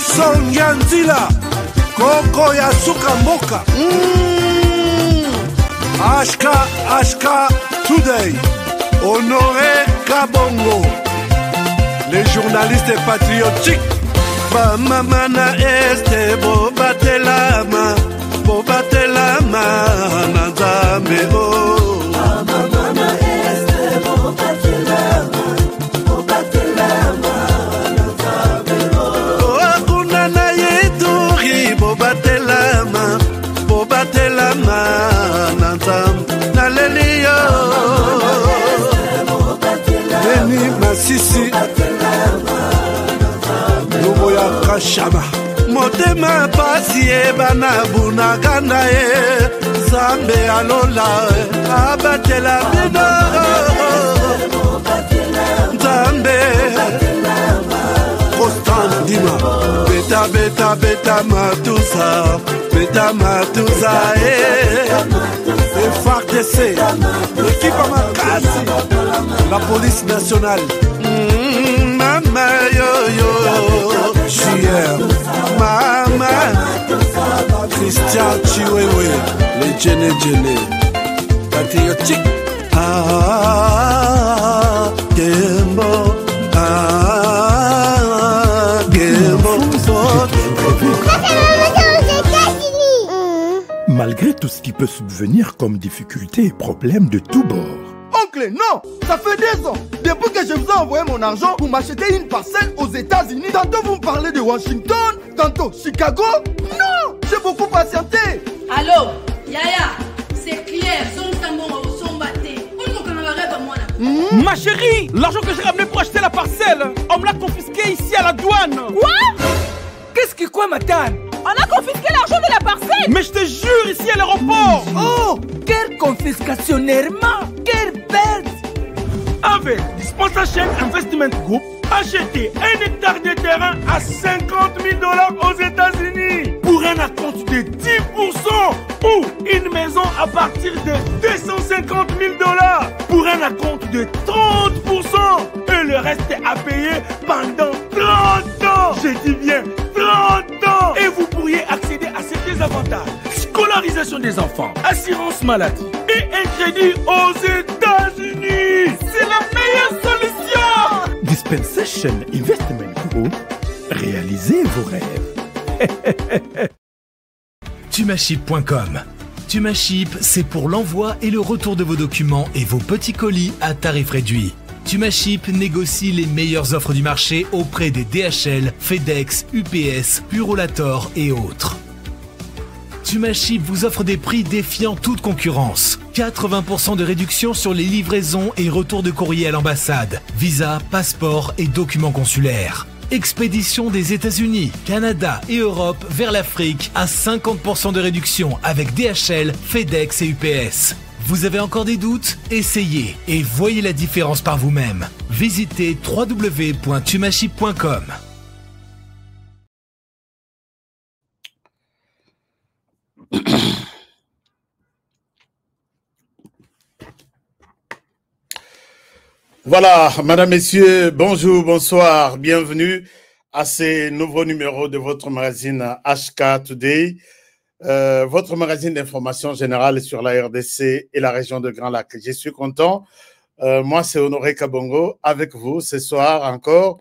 Sonja Nzila Koko ya Suka Mboka HK Today Honoré Kabongo les journalistes patriotiques Bamamana este Bobatelama Nanzambe Bamamana este Bobatelama Nanzambe Akuna na yeturi Bobatelama Nanzambe Nalelio Neni Masisi Lumo ya Kashama Motema pasi bana bunagana Zambe alola abatela bino Zambe Constant Dima Beta matusa FARDC l'équipe à Makassi la police nationale Mama yo Chier Mama Christian Chiwewe les Djene patriotique Gembo Malgré tout ce qui peut subvenir comme difficultés et problèmes de tous bords. Oncle, non, ça fait 2 ans. Depuis que je vous ai envoyé mon argent pour m'acheter une parcelle aux États-Unis, tantôt vous me parlez de Washington, tantôt Chicago. Non, j'ai beaucoup patienté. Allô, Yaya, c'est clair, Ma chérie, l'argent que j'ai ramené pour acheter la parcelle, on me l'a confisqué ici à la douane. Quoi? Qu'est-ce qui quoi, madame? On a confisqué l'argent de la parcelle. Mais je te jure, ici à l'aéroport. Oh, quelle confiscationnairement. Quelle bête. Avec Dispensation Investment Group, achetez 1 hectare de terrain à $50 000 aux États-Unis pour un acompte de 10% ou une maison à partir de $250 000 pour un acompte de 30% et le reste à payer pendant 30 ans. Je dis bien 30 ans. Et vous pourriez accéder à ces avantages: scolarisation des enfants, assurance maladie et un crédit aux États-Unis. C'est la meilleure solution. Dispensation Investment Group, réalisez vos rêves. Tumaship.com. Tumaship, c'est pour l'envoi et le retour de vos documents et vos petits colis à tarif réduit. Tumaship négocie les meilleures offres du marché auprès des DHL, FedEx, UPS, Purolator et autres. Tumaship vous offre des prix défiant toute concurrence. 80% de réduction sur les livraisons et retours de courrier à l'ambassade, visa, passeport et documents consulaires. Expédition des États-Unis, Canada et Europe vers l'Afrique à 50% de réduction avec DHL, FedEx et UPS. Vous avez encore des doutes? Essayez et voyez la différence par vous-même. Visitez www.tumaship.com. Voilà, madame, messieurs, bonjour, bonsoir, bienvenue à ce nouveau numéro de votre magazine HK Today, votre magazine d'information générale sur la RDC et la région de Grand Lac. Je suis content, moi c'est Honoré Kabongo, avec vous ce soir encore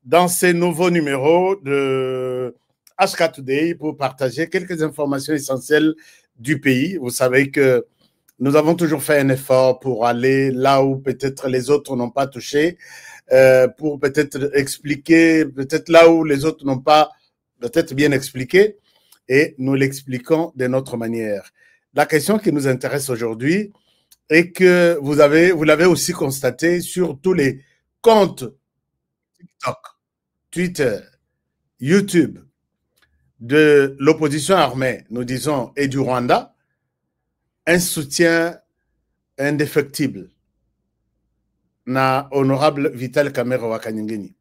dans ce nouveau numéro de HK Today pour partager quelques informations essentielles du pays. Vous savez que nous avons toujours fait un effort pour aller là où peut-être les autres n'ont pas touché, pour peut-être expliquer, peut-être là où les autres n'ont pas peut-être bien expliqué, et nous l'expliquons de notre manière. La question qui nous intéresse aujourd'hui est que vous l'avez aussi constaté sur tous les comptes TikTok, Twitter, YouTube de l'opposition armée, nous disons, et du Rwanda, un soutien indéfectible na honorable Vital Kamerhe wa Kanyingeni.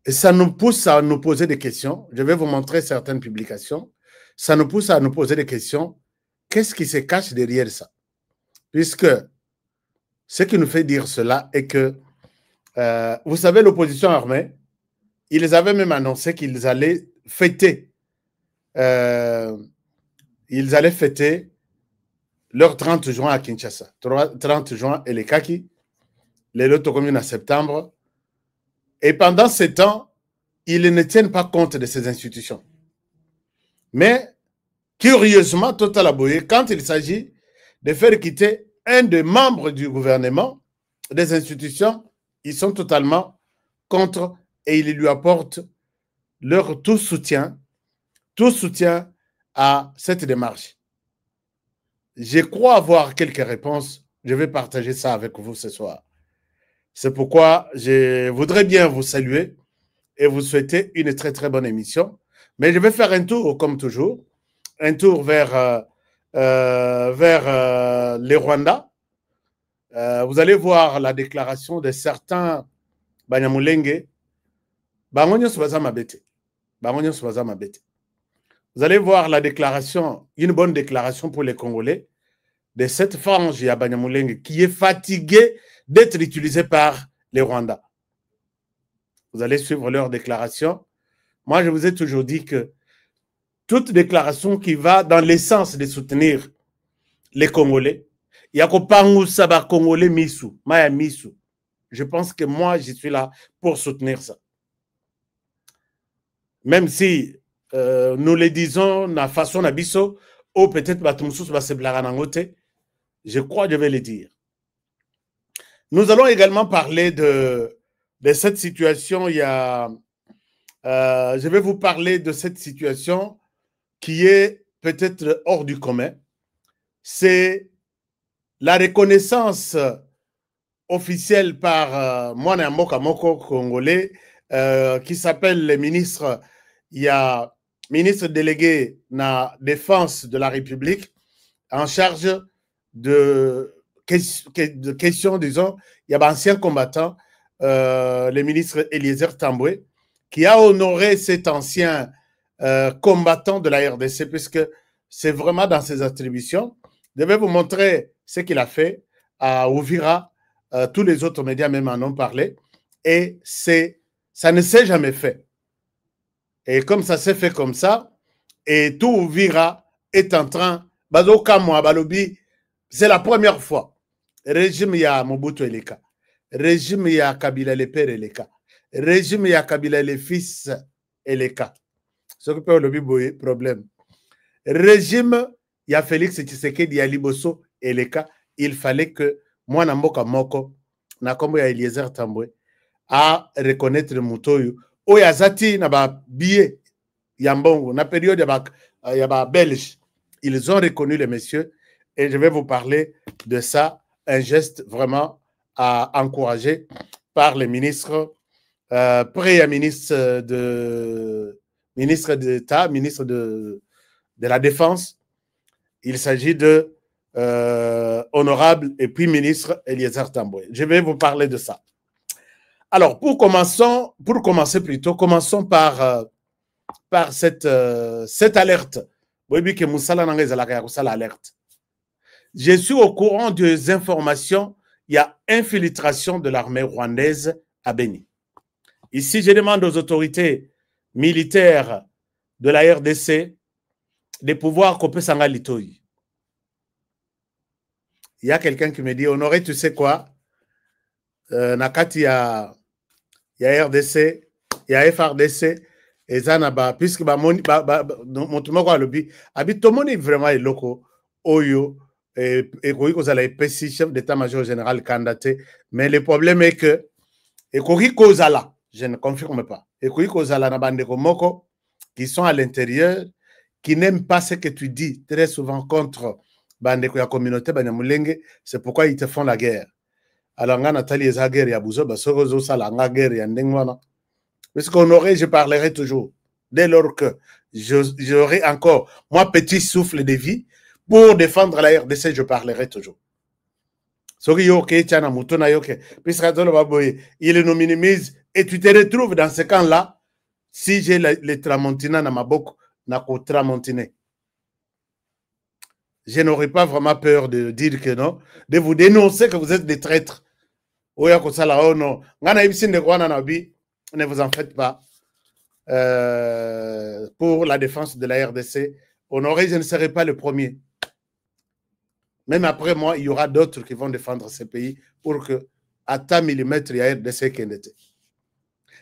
Et ça nous pousse à nous poser des questions. Je vais vous montrer certaines publications. Ça nous pousse à nous poser des questions. Qu'est-ce qui se cache derrière ça? Puisque ce qui nous fait dire cela est que, vous savez, l'opposition armée ils avaient même annoncé qu'ils allaient fêter leur 30 juin à Kinshasa. 30 juin et les Kaki, les lots communes en septembre. Et pendant ce temps, ils ne tiennent pas compte de ces institutions. Mais, curieusement, Total Aboye, quand il s'agit de faire quitter un des membres du gouvernement, des institutions, ils sont totalement contre et ils lui apportent leur tout soutien à cette démarche. Je crois avoir quelques réponses. Je vais partager ça avec vous ce soir. C'est pourquoi je voudrais bien vous saluer et vous souhaiter une très très bonne émission. Mais je vais faire un tour, comme toujours, un tour vers les Rwandais. Vous allez voir la déclaration de certains Banyamulenge. Vous allez voir la déclaration, une bonne déclaration pour les Congolais, de cette frange à Banyamulenge qui est fatiguée d'être utilisée par les Rwandais. Vous allez suivre leur déclaration. Moi, je vous ai toujours dit que toute déclaration qui va dans l'essence de soutenir les Congolais, il y a Saba Congolais Misu, Maya Misu. Je pense que moi, je suis là pour soutenir ça. Même si nous le disons de façon abisso, ou peut-être je crois que je vais le dire. Nous allons également parler de cette situation. Je vais vous parler de cette situation qui est peut-être hors du commun. C'est la reconnaissance officielle par Mwana Mboka Moko congolais qui s'appelle le ministre. Il y a ministre délégué na défense de la République en charge de questions, disons. Il y a un ancien combattant, le ministre Eliezer Tamboué, qui a honoré cet ancien combattant de la RDC, puisque c'est vraiment dans ses attributions. Je vais vous montrer ce qu'il a fait à Ouvira. Tous les autres médias même en ont parlé. Et ça ne s'est jamais fait. Et comme ça s'est fait comme ça, et tout Ouvira est en train, c'est la première fois. Régime ya Mobutu Eleka. Régime ya Kabila le père Eleka. Régime ya Kabila le fils Eleka. Ce qui peut le problème. Régime ya Félix Tshisekedi ya Liboso Eleka. Il fallait que moi Mboka Moko na kombo ya Eliezer Tamboué à reconnaître Mutoyo. Oyazati na ba billet Yambongo na période ya ba belge. Ils ont reconnu les messieurs et je vais vous parler de ça, un geste vraiment à encourager par les ministres, ministre d'État, ministre de la Défense. Il s'agit de honorable et puis ministre Eliezer Tamboué. Je vais vous parler de ça. Alors, commençons par cette alerte. Je suis au courant des informations. Il y a infiltration de l'armée rwandaise à Beni. Ici, je demande aux autorités militaires de la RDC de pouvoir couper Sanga Litoyi. Il y a quelqu'un qui me dit, Honoré, tu sais quoi? Nakati, il y a RDC, il y a FRDC, et Zanaba, puisque mon lobby, habite tout le monde vraiment est loco, Oyo, et vous allez épaisser chef d'état-major général candidaté, mais le problème est que, et Kozala, je ne confirme pas, et Kozala na bande Moko, qui sont à l'intérieur, qui n'aiment pas ce que tu dis très souvent contre la communauté Banyamulenge, c'est pourquoi ils te font la guerre. Alors, Nathalie est guerre, ya Bouzo, Basozo, la guerre, ya Ndengwana. Parce qu'on aurait, je parlerai toujours. Dès lors que j'aurai encore, moi, petit souffle de vie, pour défendre la RDC, je parlerai toujours. Il nous minimise et tu te retrouves dans ce camp-là si j'ai les Tramontina dans ma boucle, Tramontiné. Je n'aurai pas vraiment peur de dire que non, de vous dénoncer que vous êtes des traîtres. Ne vous en faites pas. pour la défense de la RDC. Honoré, je ne serai pas le premier. Même après moi, il y aura d'autres qui vont défendre ces pays pour que, à tant millimètre, il y a RDC qui était.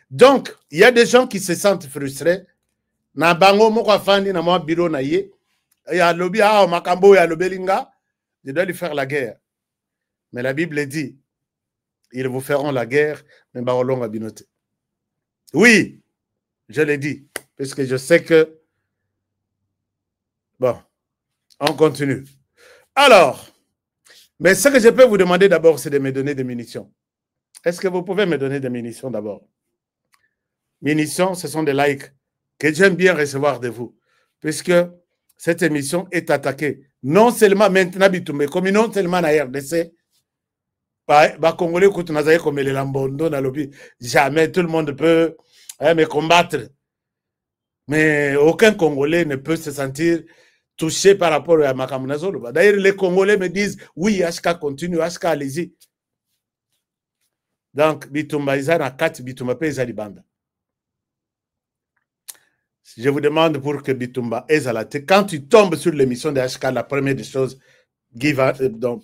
Donc, il y a des gens qui se sentent frustrés. Na bango moko fandi na mo bureau na ye. Ya lobi ah makambo ya lobelinga. Je dois lui faire la guerre. Mais la Bible dit, ils vous feront la guerre, mais barolonga binote. Oui, je l'ai dit, parce que je sais que... Bon, on continue. Alors, mais ce que je peux vous demander d'abord, c'est de me donner des munitions. Est-ce que vous pouvez me donner des munitions d'abord? Munitions, ce sont des likes que j'aime bien recevoir de vous, puisque cette émission est attaquée. Non seulement maintenant, mais comme non seulement à RDC, Congolais, jamais tout le monde peut me combattre. Mais aucun Congolais ne peut se sentir touché par rapport à Makamunazolo. D'ailleurs, les Congolais me disent, oui, HK continue, HK allez-y. Donc, Bitumba Izana 4, Bitumba Peza Libanda. Je vous demande pour que Bitumba Ezalate, quand tu tombes sur l'émission de HK, la première des choses, donc,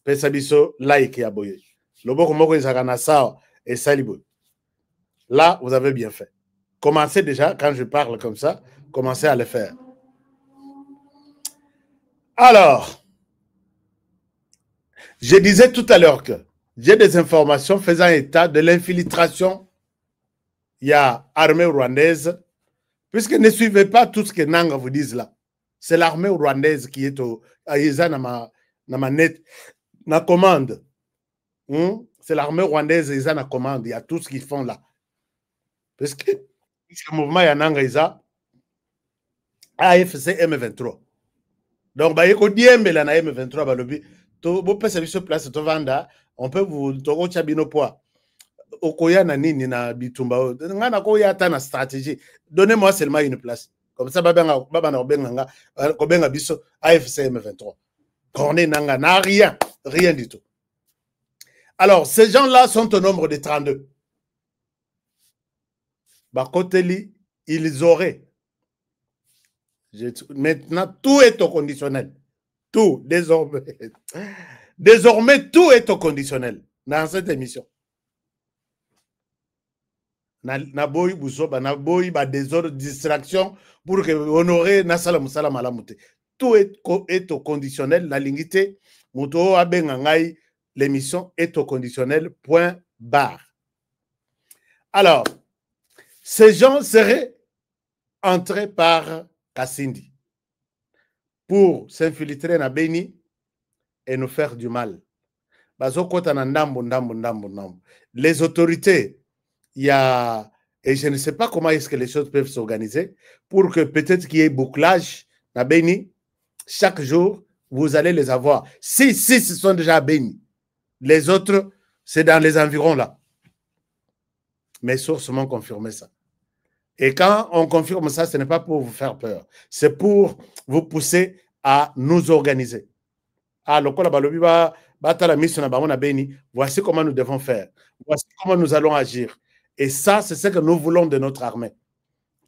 Pesabiso, like et aboye. Loboko moko ezagana sao et salibo. Là, vous avez bien fait. Commencez déjà, quand je parle comme ça, commencez à le faire. Alors, je disais tout à l'heure que j'ai des informations faisant état de l'infiltration. Il y a armée rwandaise, puisque ne suivez pas tout ce que Nanga vous dise là. C'est l'armée rwandaise qui est au Aïza na net, na commande. C'est l'armée rwandaise qui na commande. Il y a tout ce qu'ils font là. Parce que le mouvement Yananga Isa AFC M23. Donc, bah, il y a des na M23 balobi. To bo pesa biso place to vanda, on peut vous to chabino poa. Okoya na nini na Bitumba. Ngana ko ya ta na stratégie. Donnez-moi seulement une place. Comme ça baba na obenga kobenga biso AFC M23. Corné nanga n'a rien du tout. Alors, ces gens-là sont au nombre de 32. Bakoteli, ils auraient. Maintenant, tout est au conditionnel. Tout, désormais. Désormais, tout est au conditionnel dans cette émission. Na boy busoba, na boy ba désordre, distraction pour que honorer na salam salam alamute. Tout est au conditionnel. La lignité, muto abengangai, l'émission est au conditionnel. Point barre. Alors, ces gens seraient entrés par Kassindi pour s'infiltrer na Beni et nous faire du mal. Les autorités, il y a, et je ne sais pas comment est-ce que les choses peuvent s'organiser pour que peut-être qu'il y ait bouclage na Beni. Chaque jour, vous allez les avoir. Si ce sont déjà à Beni, les autres, c'est dans les environs là. Mes sources m'ont confirmé ça. Et quand on confirme ça, ce n'est pas pour vous faire peur. C'est pour vous pousser à nous organiser. Ah, voici comment nous devons faire. Voici comment nous allons agir. Et ça, c'est ce que nous voulons de notre armée.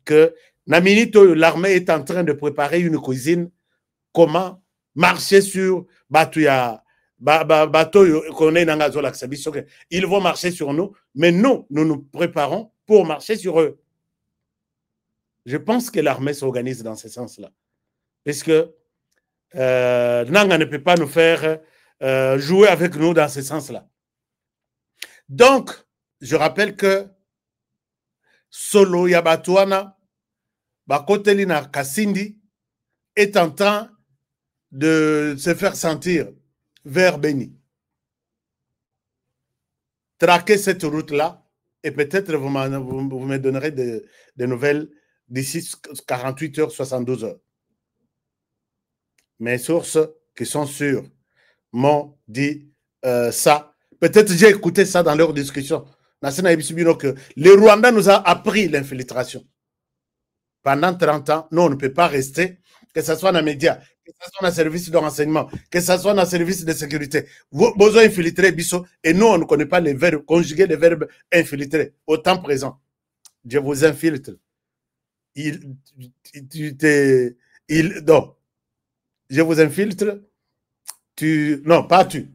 Que l'armée est en train de préparer une cuisine. Comment marcher sur Batouya. Ils vont marcher sur nous, mais nous nous préparons pour marcher sur eux. Je pense que l'armée s'organise dans ce sens-là. Parce que Nanga ne peut pas nous faire jouer avec nous dans ce sens-là. Donc, je rappelle que Solo Yabatouana, Bakotelina Kassindi, est en train de se faire sentir vers Beni. Traquez cette route-là et peut-être vous me donnerez des nouvelles d'ici 48 heures, 72 heures. Mes sources qui sont sûres m'ont dit ça. Peut-être j'ai écouté ça dans leur discussion. Que le Rwanda nous a appris l'infiltration. Pendant 30 ans, nous, on ne peut pas rester, que ce soit dans les médias, que ce soit dans le service de renseignement, que ce soit dans le service de sécurité. Besoin infiltrer, biso, et nous, on ne connaît pas les verbes, conjuguer les verbes infiltrer au temps présent. je vous infiltre. Non, je vous infiltre. Non, pas tu.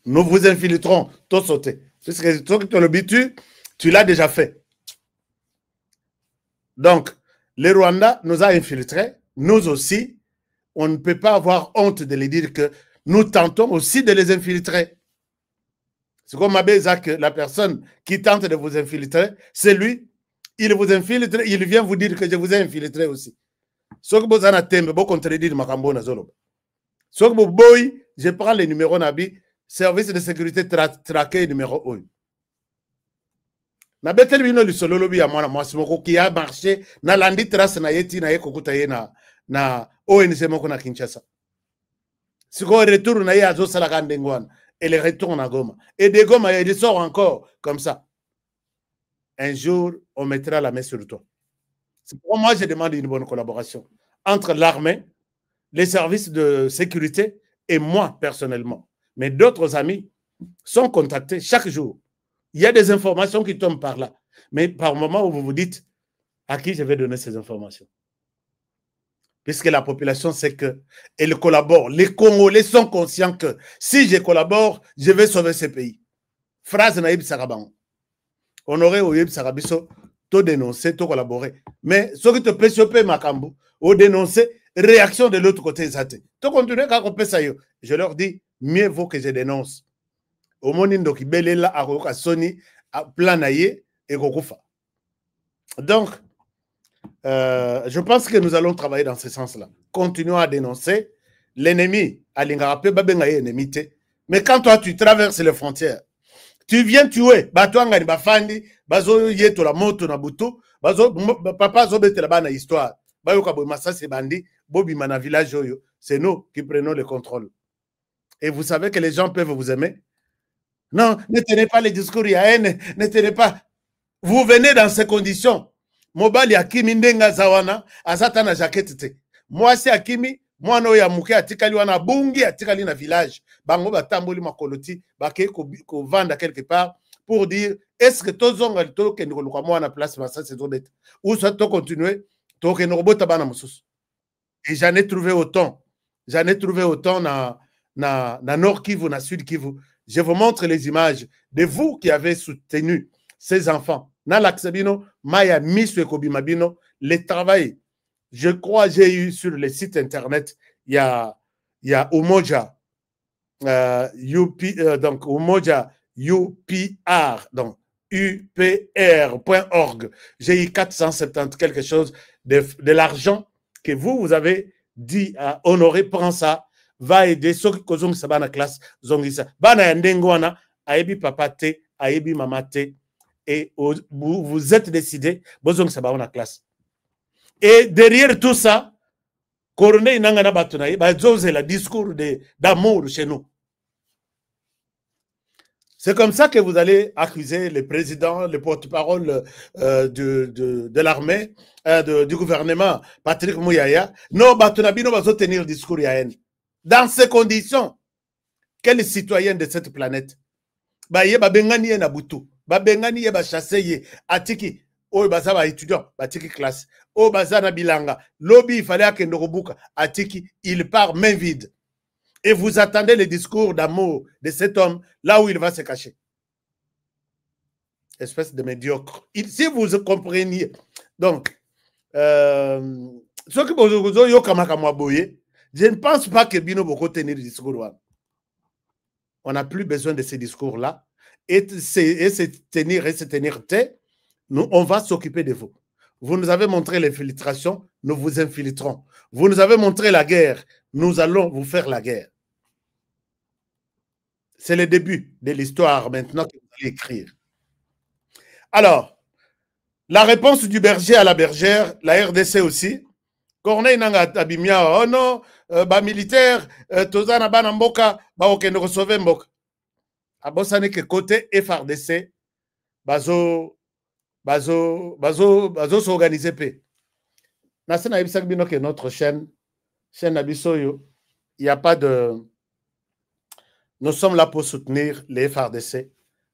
Nous vous infiltrons, tout sauté. Parce que tu l'habitude, tu l'as déjà fait. Donc, le Rwanda nous a infiltrés, nous aussi. On ne peut pas avoir honte de les dire que nous tentons aussi de les infiltrer. C'est comme Mabézak, la personne qui tente de vous infiltrer, c'est lui. Il vous infiltre, il vient vous dire que je vous ai infiltré aussi. Ce que vous avez tembe, vous contredire Makambo Nazolo. Ce que vous boy, je prends les numéros Nabi, service de sécurité traqué numéro 1. Nabetel bino lisolo lobi ya mwana mwasi moko qui a marché na landi trace na yeti na yekokuta ye na ONG moko na Kinshasa. Siko retour na ye azo sala kandengwana et le retourne à Goma. Et de Goma il sort encore comme ça. Un jour on mettra la main sur toi. C'est pour moi je demande une bonne collaboration entre l'armée, les services de sécurité et moi personnellement. Mais d'autres amis sont contactés chaque jour. Il y a des informations qui tombent par là. Mais par moment où vous vous dites à qui je vais donner ces informations. Puisque la population sait qu'elle collabore. Les Congolais sont conscients que si je collabore, je vais sauver ce pays. Phrase naïb Saraban. On aurait au Yib Sarabiso, tout dénoncer, tout collaborer. Mais ce qui te peut choper Makambu, ou dénoncer, réaction de l'autre côté, tout continuer quand on peut ça. Je leur dis, mieux vaut que je dénonce. Au monindo qui belela a soni a planaye et kokufa. Donc, je pense que nous allons travailler dans ce sens-là. Continuons à dénoncer l'ennemi. Mais quand toi, tu traverses les frontières, tu viens tuer, batouanga ni bafandi, bazo yeto la moto na butu, bazo papa zo bete la bana histoire. Bayo kabo masasi bandi, bobi mana village oyo, c'est nous qui prenons le contrôle. Et vous savez que les gens peuvent vous aimer. Non, ne tenez pas les discours ya haine, ne tenez pas. Vous venez dans ces conditions. Mobali Akimi ndenga zawana, azata na jaquette. Moi c'est Akimi, moi no ya muke atikali wana bungi atikali na village. Bango batamboli makoloti, bake ko vendre quelque part pour dire est-ce que tozonga to ke ndiko kwa moi na place massa c'est honnête. Ou soit to continuer to ke robota bana mususu. Et j'en ai trouvé autant. J'en ai trouvé autant na Nord Kivu, na Sud Kivu. Je vous montre les images de vous qui avez soutenu ces enfants. Nalaxabino, Maya Miswe Mabino, le travail. Je crois j'ai eu sur le site internet, il y a Umoja, donc Umoja UPR, donc upr.org. J'ai eu 470 quelque chose de l'argent que vous avez dit à Honoré, prends ça. Va aider ceux qui kozong sabana classe zongisa bana ya ndengwana ayebi papa te ayebi mama te et vous êtes décidé bozong sabana classe et derrière tout ça coroner inanga batuna ba zoze la discours d'amour chez nous. C'est comme ça que vous allez accuser le président, le porte-parole de l'armée, du gouvernement, Patrick Mouyaya. Non, batuna bino bazo tenir discours ya haine. Dans ces conditions, quel citoyen de cette planète ba bengani ye na butu, ba bengani ye ba chassé ye atiki o baza ba étudiant batiki classe o baza na bilanga lobby il fallait akende robuka atiki, il part main vide et vous attendez le discours d'amour de cet homme là où il va se cacher. Espèce de médiocre. Si vous compreniez donc ce que vous yo kamaka moboye. Je ne pense pas que Bino Boko tenir le discours. On n'a plus besoin de ces discours-là. Et se tenir tête, nous, on va s'occuper de vous. Vous nous avez montré l'infiltration, nous vous infiltrons. Vous nous avez montré la guerre, nous allons vous faire la guerre. C'est le début de l'histoire maintenant que vous allez écrire. Alors, la réponse du berger à la bergère, la RDC aussi, Corneille nanga tabimia, oh non, ba militaire, tozana bana mboka, ba okende ko sauver mboka. Abosane que côté FRDC, bazo s'organiser pe. Nasena ibisak bino que notre chaîne Abisoyo, il n'y a pas de. Nous sommes là pour soutenir les FRDC.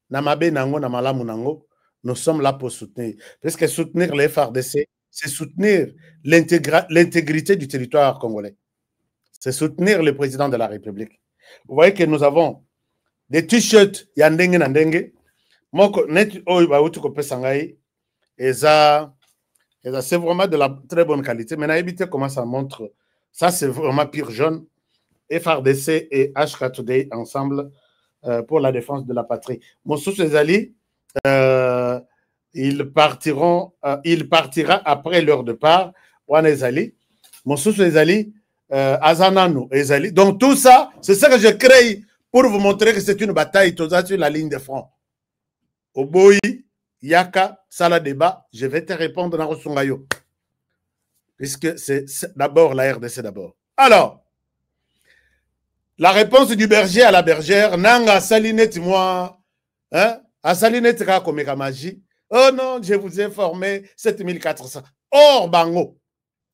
Namabe nango, namalamu nango. nous sommes là pour soutenir. Parce que soutenir les FARDC, c'est soutenir l'intégrité du territoire congolais. C'est soutenir le président de la République. Vous voyez que nous avons des t-shirts Yandenge Nandenge. Moko net oyo ba utu ko pesangai. C'est vraiment de la très bonne qualité. Mais éviter comment ça montre. Ça, c'est vraiment pire jaune. FARDC et HK Today ensemble pour la défense de la patrie. Moussous Ezali, il partira après leur départ. Wan Ezali, Moussous Ezali, Azanano Ezali. Donc tout ça, c'est ça que je crée pour vous montrer que c'est une bataille tout ça sur la ligne de front. Oboyi, Yaka, Sala débat, je vais te répondre dans Rosungayo. Puisque c'est d'abord la RDC d'abord. Alors, la réponse du berger à la bergère, Nanga Salinette, moi, hein, à Salinette, comme magie. Oh non, je vous ai formé 7400. Or, Bango,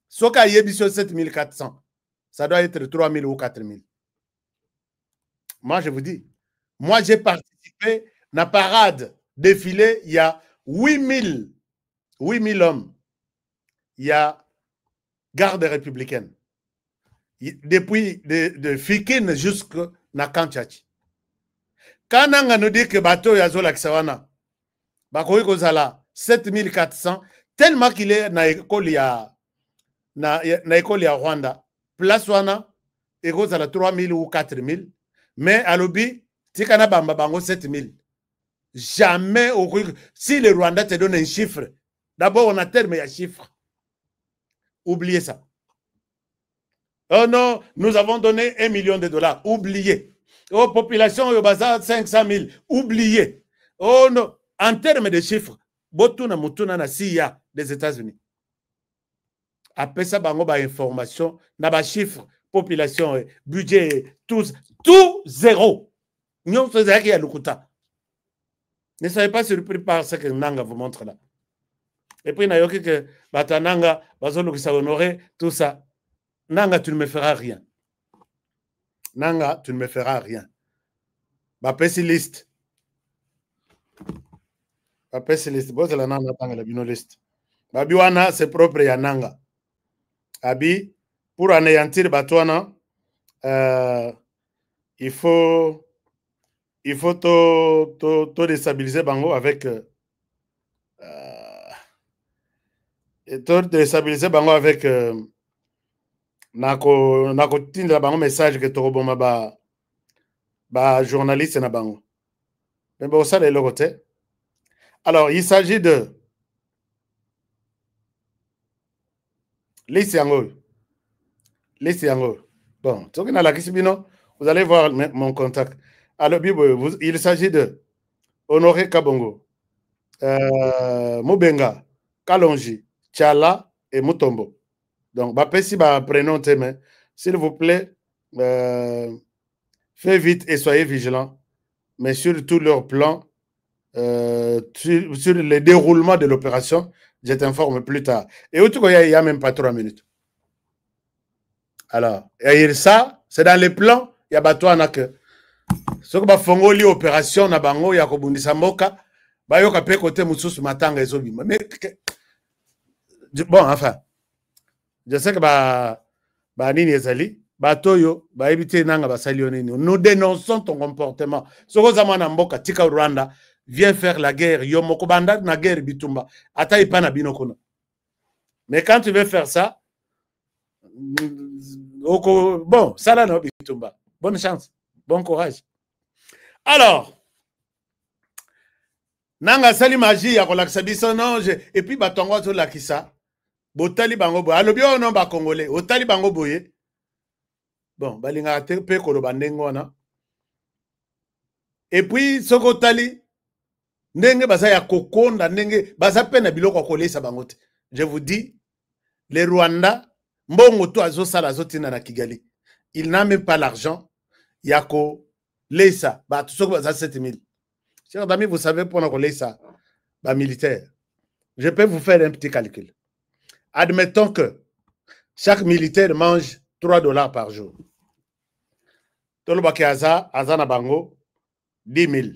Soka Yebisio 7400, ça doit être 3000 ou 4000. Moi, je vous dis, moi, j'ai participé à la parade défilé, il y a 8000 hommes. Il y a garde républicaine. Depuis de Fikine jusqu'à Kanchachi. Quand on nous dit que bateau Yazola Kisawana, Bakoui Kozala 7400, tellement qu'il est na école ya Rwanda, place wana, et Kozala 3000 ou 4000, mais à l'obi, Tikana Bamba Bango 7000. Jamais au si le Rwanda te donne un chiffre, d'abord on a terme à chiffre. Oubliez ça. Oh non, nous avons donné $1 million. Oubliez. Oh, population, au bazar, 500 000. Oubliez. Oh non, en termes de chiffres, Botuna Mutuna na CIA des États-Unis. Après ça, bango ba information, na ba chiffre, population, budget, tout zéro. Nous faisons rien à l'Ukuta. Ne soyez pas surpris par ce que Nanga vous montre là. Et puis, il y a que Batananga, Bazolo qui honoré, tout ça. Nanga, tu ne me feras rien. Nanga, tu ne me feras rien. Ma pessimiste. Ma pessimiste. Bon, c'est la Nanga, la binoliste. Babiwana, c'est propre à Nanga. Abi, pour anéantir Batouana, il faut tout déstabiliser Bango avec déstabiliser Bango avec nako tinda Bango message que Toroboma ba journaliste na Bango. Mais bon, ça les côté. Alors, il s'agit de Lisiango. Bon, vous allez voir mon contact. Alors, il s'agit de Honoré Kabongo, Mubenga, Kalonji, Tchala et Mutombo. Donc, si prénom thème, s'il vous plaît, faites vite et soyez vigilants, mais sur tout leur plan, sur le déroulement de l'opération, je t'informe plus tard. Et où tu il n'y a même pas 3 minutes. Alors, et ça, c'est dans les plans, il y a Batouana que ce que fongoli opération na bango ya kobundisa mboka ba yoka pe côté mususu matanga ezobima. Mais bon, enfin, je sais que ba nini ezali batoyo ba ebité nanga ba salionini. Nous dénonçons ton comportement. Ce que zamana mboka tika Rwanda vient faire la guerre yo moko banda na guerre bitumba ata ipana binokona. Mais quand tu veux faire ça, bon, ça là no bitumba. Bonne chance, bon courage. Alors, Nanga sali magie ya kolakisa biso non et puis batongo to lakisa. Botali bango boye. Alobi non ba congolais, otali bango boye. Bon, balinga te pe ko ba ndengo na. Et puis soko tali ndenge baza ya kokonda ndenge baza pe na biloko kolesa bango te. Je vous dis, les Rwanda mbongo to azo sala zotina na Kigali. Il n'a même pas l'argent. Yako Leïsa, bah, tout ce que ça 7000. Chers amis, vous savez, pour nous Leïsa, bah, militaire, je peux vous faire un petit calcul. Admettons que chaque militaire mange $3 par jour. Tolobaki Aza na Bango, 10 000.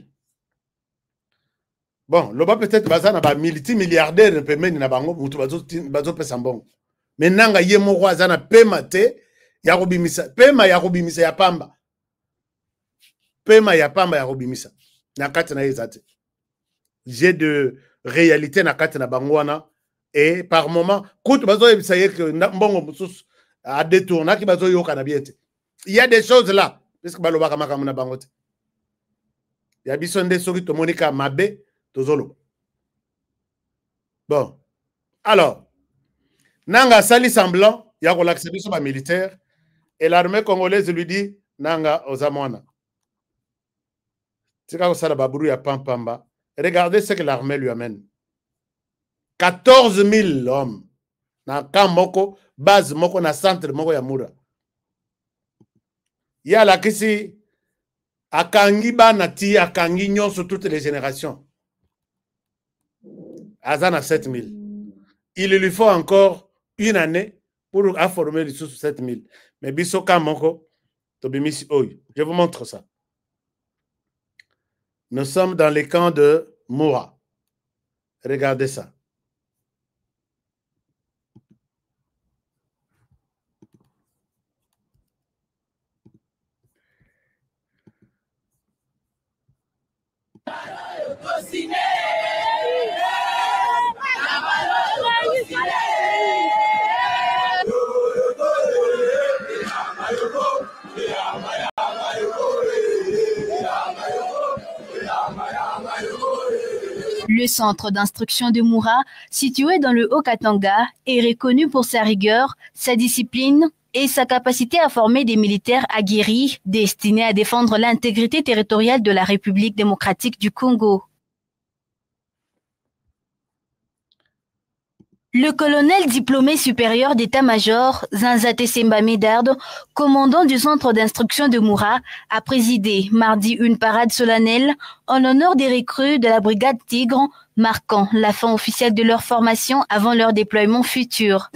Bon, loba peut-être bazana ba multimilliardaire peut mener na bango mutu bazo pesa mbongo. Mais nanga ye moko azana pema te ya robimisa. Pema ya robimisa ya pamba. Pema ya pamba ya robimisa. Na kati na ezate. J'ai de réalité na kati na bango wana et par moment kutu bazo yebisa ye que mbongo mususu a détourna ki bazo yoka na biete. Il y a des choses là parce que baloba kama na bango te. Ya biso nde soki to monika mabe tozolo. Bon. Alors, nanga sali semblant ya relaxer biso ba militaire et l'armée congolaise lui dit nanga ozamwana. Tika ko sala baburu ya pampamba. Regardez ce que l'armée lui amène. 14 000 hommes. Na kamoko, base moko na centre moko ya Mura. Ya la kisi akangi banati akangi nyonso toutes les générations. Azana 7 000. Il lui faut encore une année pour former les sous 7 000. Mais biso kamoko tobimisi oy. Je vous montre ça. Nous sommes dans les camps de Moura. Regardez ça. Le centre d'instruction de Moura, situé dans le Haut-Katanga, est reconnu pour sa rigueur, sa discipline et sa capacité à former des militaires aguerris destinés à défendre l'intégrité territoriale de la République démocratique du Congo. Le colonel diplômé supérieur d'état-major, Zanzate Semba Médarde, commandant du centre d'instruction de Moura, a présidé mardi une parade solennelle en l'honneur des recrues de la brigade Tigre, marquant la fin officielle de leur formation avant leur déploiement futur.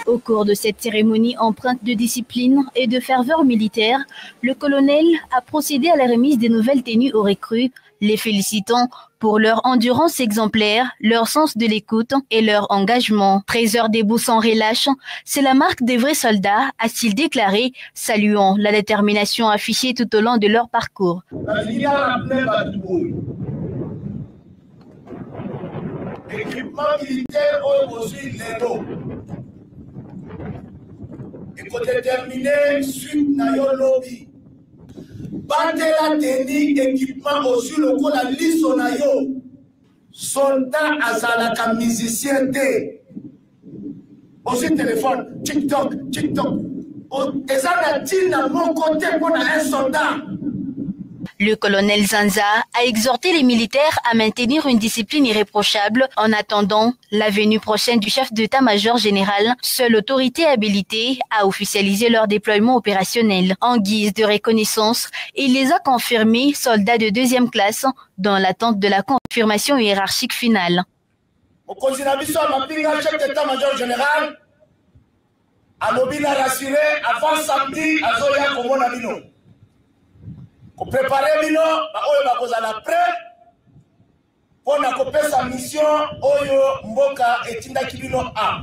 Au cours de cette cérémonie empreinte de discipline et de ferveur militaire, le colonel a procédé à la remise des nouvelles tenues aux recrues, les félicitant pour leur endurance exemplaire, leur sens de l'écoute et leur engagement. 13 heures debout sans relâche, c'est la marque des vrais soldats, a-t-il déclaré, saluant la détermination affichée tout au long de leur parcours. Équipement militaire aujourd'hui il faut déterminer suite na yo lobby. Bandela teni équipement aussi le ko la liste na yo. Soldat azalaka musicien te. Aussi téléphone, TikTok. Ezana tina mon côté pour un soldat. Le colonel Zanza a exhorté les militaires à maintenir une discipline irréprochable en attendant la venue prochaine du chef d'état-major général, seule autorité habilitée à officialiser leur déploiement opérationnel. En guise de reconnaissance, il les a confirmés soldats de 2e classe dans l'attente de la confirmation hiérarchique finale. Au chef d'état-major général, a rassuré avant samedi à Zoya Komonabino. Pour préparer bino oyo bakozala prêt pour na kopesa mission oyo mboka etindaki bino a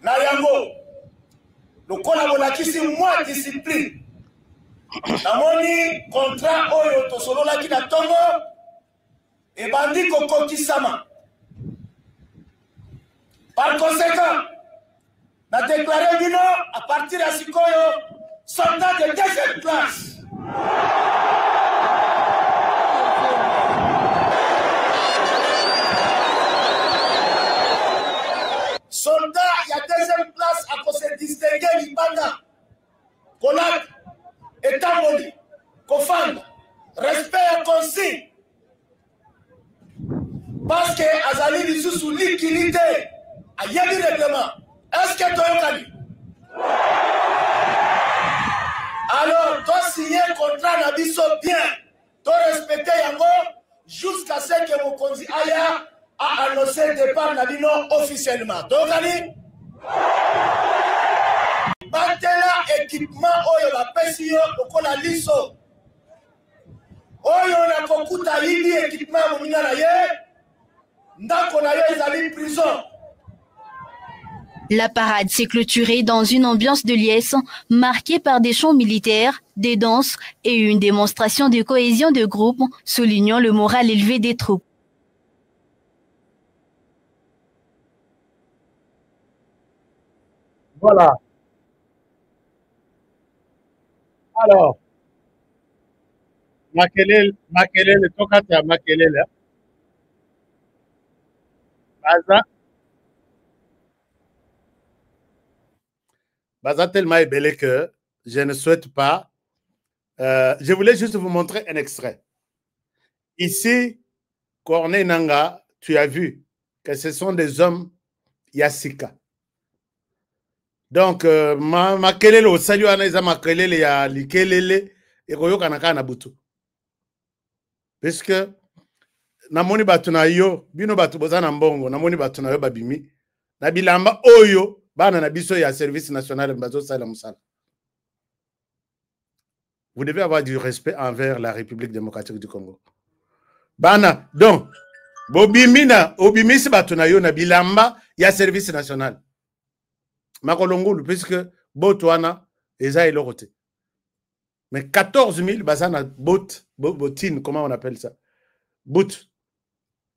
na yango lokola bolakisi mwa discipline namoni contrat oyo tosololaki na tongo ebandi kokokisama. Par conséquent na déclaré bino à partir ya sikoyo soldat de 2e classe. Soldat, il y a 2e classe à se distinguer Libanda, Kolak, Etamoli, Kofang, respect et consigne. Parce que Azali dit sous liquidité, il y a du règlement. Est-ce que tu as eu? Alors, tu signer un contrat d'abisso bien, tu respecter Yango jusqu'à ce que mon conduit aya a annoncé le départ Nabino officiellement. Donc, allez, batela équipement oyo la pesio lokola liso. Oyo na kokuta yidi équipement moninga na ye. Ndako na ye ezali prison. La parade s'est clôturée dans une ambiance de liesse marquée par des chants militaires, des danses et une démonstration de cohésion de groupe, soulignant le moral élevé des troupes. Voilà. Alors, Makelele, Tokata Makelele. Baza tellement ébellé que je ne souhaite pas. Je voulais juste vous montrer un extrait. Ici, Corneille Nanga, tu as vu que ce sont des hommes Yassika. Donc, Makelele, au salut, Anaïsa Makelele, ya Likelele, et Royo Kanaka Nabutu. Puisque, Namoni Batuna yo, Bino Batu Bozana Mbongo, Namoni Batuna yo Babimi, Nabilamba Oyo, Bana Nabiso ya Service National Mbazo Salam Sala. Vous devez avoir du respect envers la République démocratique du Congo. Bana, donc, Bobimina, Obimisi Batuna yo, Nabilamba, ya Service National. Makolongulu, puisque Botoana, Eza et Lorote. Mais 14 000 bazana botine, comment on appelle ça? Boot.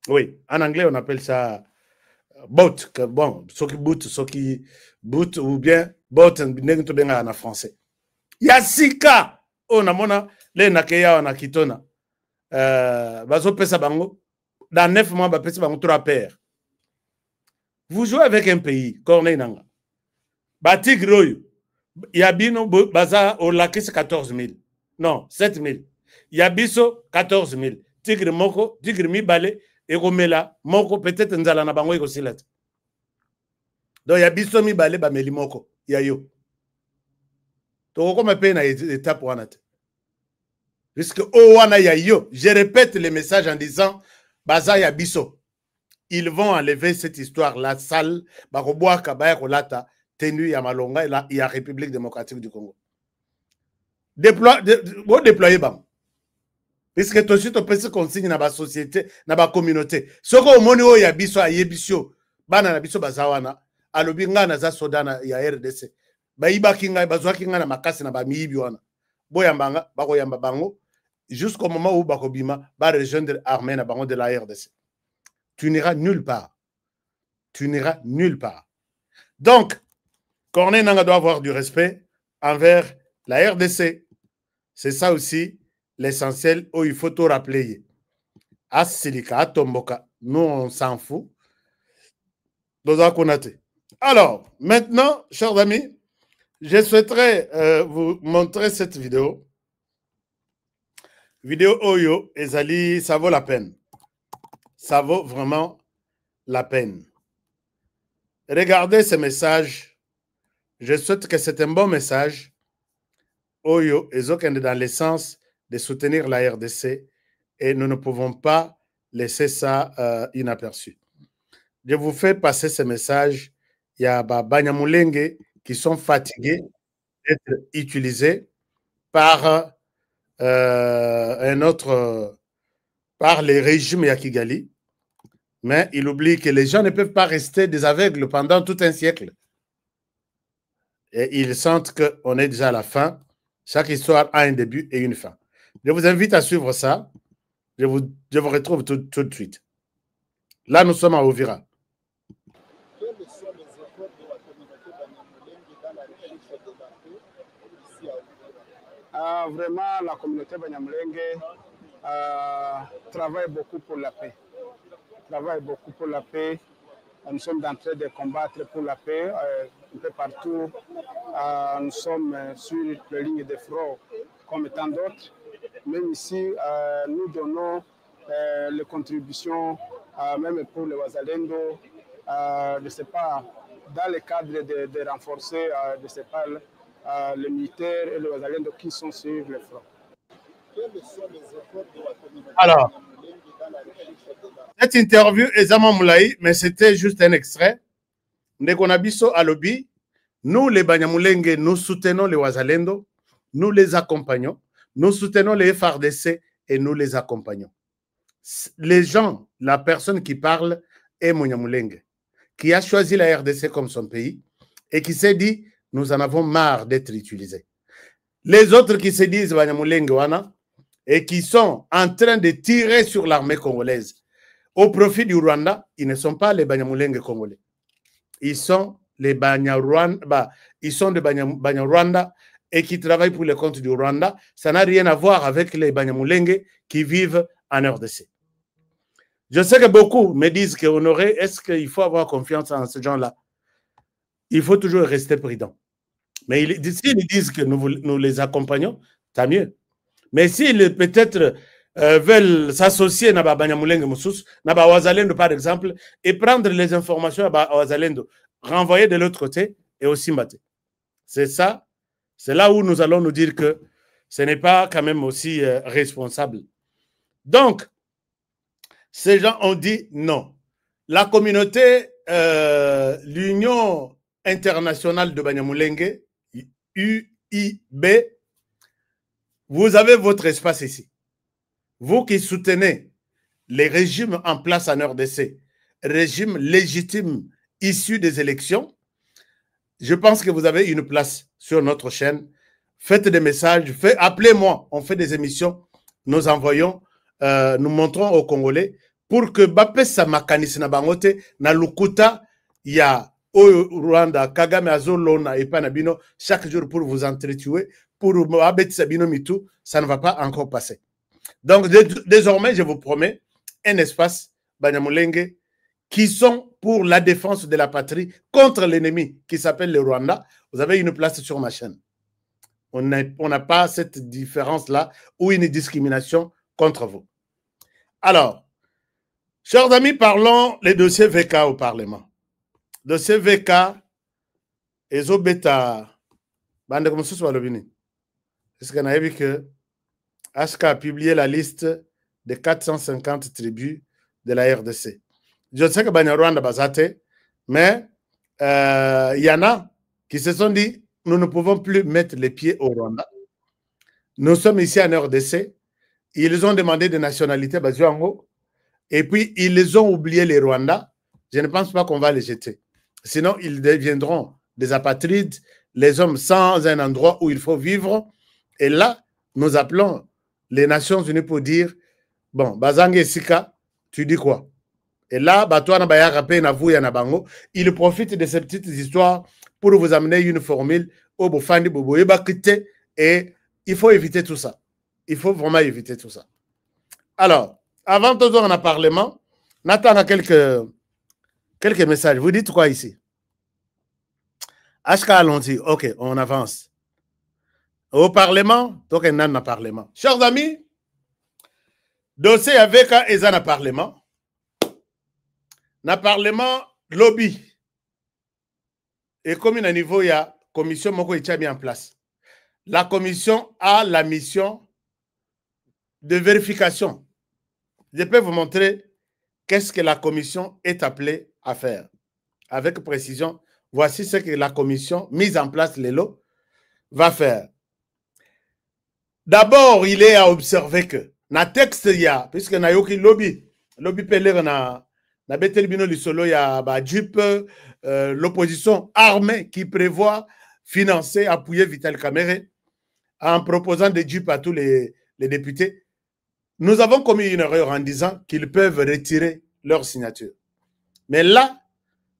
Oui, en anglais on appelle ça bot. Bon, ceux qui boot ou bien bot en français. Yasika, on a mona le nakeya na kitona. Bazo pesa bango dans 9 mois ba pesa bango 3 paires. Vous jouez avec un pays, Corneille Nanga. Batigroyo. Yabino baza au lakis 14 000. Non, 7 000. Yabiso 14 000. Tigre moko, tigre mi balé, et romela, moko peut-être nzala na bango silat. Donc yabiso mi balé ba meli moko, yayo. Donc comme peine na étape wanate. Puisque o wana yayo, je répète le message en disant baza yabiso. Ils vont enlever cette histoire la salle ba roboa kabaya kolata. Tenu ya Malonga et la République démocratique du Congo. Déployer bam. Puisque tout de suite on peut se consigne dans la société, dans la communauté. Ce qu'on moni o ya biso a yebisio, bana na biso bazawana, alobi nga na za sodana ya RDC. Ba iba kinga bazwa kinga na makasi na ba miyibi wana. Boyambanga, bako yamba bango jusqu'au moment où bakobima ba rejoindre armée na bango de la RDC. Tu n'iras nulle part. Tu n'iras nulle part. Donc Corneille Nanga doit avoir du respect envers la RDC. C'est ça aussi l'essentiel où il faut tout rappeler. À Silika, à Tomboka, nous on s'en fout. Alors, maintenant, chers amis, je souhaiterais vous montrer cette vidéo. Vidéo Oyo, Ezali, ça vaut la peine. Ça vaut vraiment la peine. Regardez ce message. Je souhaite que c'est un bon message. Oyo et Zokende dans l'essence de soutenir la RDC et nous ne pouvons pas laisser ça inaperçu. Je vous fais passer ce message. Il y a Banyamulenge qui sont fatigués d'être utilisés par par les régimes Yakigali. Mais il oublie que les gens ne peuvent pas rester des aveugles pendant tout un siècle. Et ils sentent qu'on est déjà à la fin. Chaque histoire a un début et une fin. Je vous invite à suivre ça. Je vous retrouve tout de suite. Là, nous sommes à Ouvira. Quels sont les efforts de la communauté Banyamulenge dans la recherche de la paix ici à Ouvira? Vraiment, la communauté Banyamulenge travaille beaucoup pour la paix. Travaille beaucoup pour la paix. Nous sommes en train de combattre pour la paix un peu partout. Nous sommes sur les lignes de front comme tant d'autres. Même ici, nous donnons les contributions, même pour les Wazalendo, je ne sais pas, dans le cadre de renforcer, je ne sais pas, les militaires et les Wazalendo qui sont sur le front. Quels sont les efforts de la communauté Alors, Cette interview est Zama Moulaï, mais c'était juste un extrait. Ndekonabiso à lobby. Nous, les Banyamulenge, nous soutenons les Wazalendo, nous les accompagnons, nous soutenons les FRDC et nous les accompagnons. Les gens, la personne qui parle est Monyamulenge, qui a choisi la RDC comme son pays et qui s'est dit, nous en avons marre d'être utilisés. Les autres qui se disent Banyamulenge wana et qui sont en train de tirer sur l'armée congolaise au profit du Rwanda, ils ne sont pas les Banyamulenge congolais. Ils sont les Banyarwanda, ils sont de Banyarwanda et qui travaillent pour le compte du Rwanda. Ça n'a rien à voir avec les Banyamulenge qui vivent en RDC. Je sais que beaucoup me disent que Honoré, est-ce qu'il faut avoir confiance en ces gens-là? Il faut toujours rester prudent. Mais s'ils disent que nous les accompagnons, tant mieux. Mais s'ils peut-être veulent s'associer à Banyamulenge Moussous, à Wazalendo par exemple, et prendre les informations à Wazalendo, renvoyer de l'autre côté et aussi mater. C'est ça, c'est là où nous allons nous dire que ce n'est pas quand même aussi responsable. Donc, ces gens ont dit non. La communauté, l'Union internationale de Banyamulenge, UIB, vous avez votre espace ici. Vous qui soutenez les régimes en place en RDC, régimes légitimes issus des élections, je pense que vous avez une place sur notre chaîne. Faites des messages, appelez-moi, on fait des émissions, nous envoyons, nous montrons aux Congolais pour que Bapesa Makanis na bangote na lukuta ya Rwanda, Kagame Azolona et Panabino chaque jour pour vous entretuer, pour Abet Sabino Mitou, ça ne va pas encore passer. Donc désormais, je vous promets un espace Banyamulenge qui sont pour la défense de la patrie contre l'ennemi qui s'appelle le Rwanda. Vous avez une place sur ma chaîne. On n'a pas cette différence-là ou une discrimination contre vous. Alors, chers amis, parlons les dossiers VK au Parlement. Dossier VK, Ezobeta, Bande comme ça soit le bini. Est-ce qu'on a vu que HK a publié la liste des 450 tribus de la RDC? Je sais que Banyarwanda Bazate, mais il y en a qui se sont dit nous ne pouvons plus mettre les pieds au Rwanda. Nous sommes ici en RDC. Ils ont demandé de nationalité Bazuango et puis ils ont oublié les Rwandais. Je ne pense pas qu'on va les jeter. Sinon, ils deviendront des apatrides, les hommes sans un endroit où il faut vivre. Et là, nous appelons les Nations Unies pour dire bon, Bazange Sika, tu dis quoi? Et là, il profite de ces petites histoires pour vous amener une formule et il faut éviter tout ça. Il faut vraiment éviter tout ça. Alors, avant de dans le Parlement, on attend quelques messages. Vous dites quoi ici? HK allons-y. Ok, on avance. Au Parlement, donc on a un Parlement. Chers amis, dossier avec un Parlement. Dans le Parlement, lobby. Et comme à niveau, il y a commission qui est mis en place. La commission a la mission de vérification. Je peux vous montrer qu'est-ce que la commission est appelée à faire. Avec précision, voici ce que la commission mise en place, les lots, va faire. D'abord, il est à observer que, dans le texte, il y a, puisque il y a un lobby pelé na Betelbino Lisolo, il y a l'opposition armée qui prévoit financer, appuyer Vital Kamerhe en proposant des dupes à tous les députés. Nous avons commis une erreur en disant qu'ils peuvent retirer leur signature. Mais là,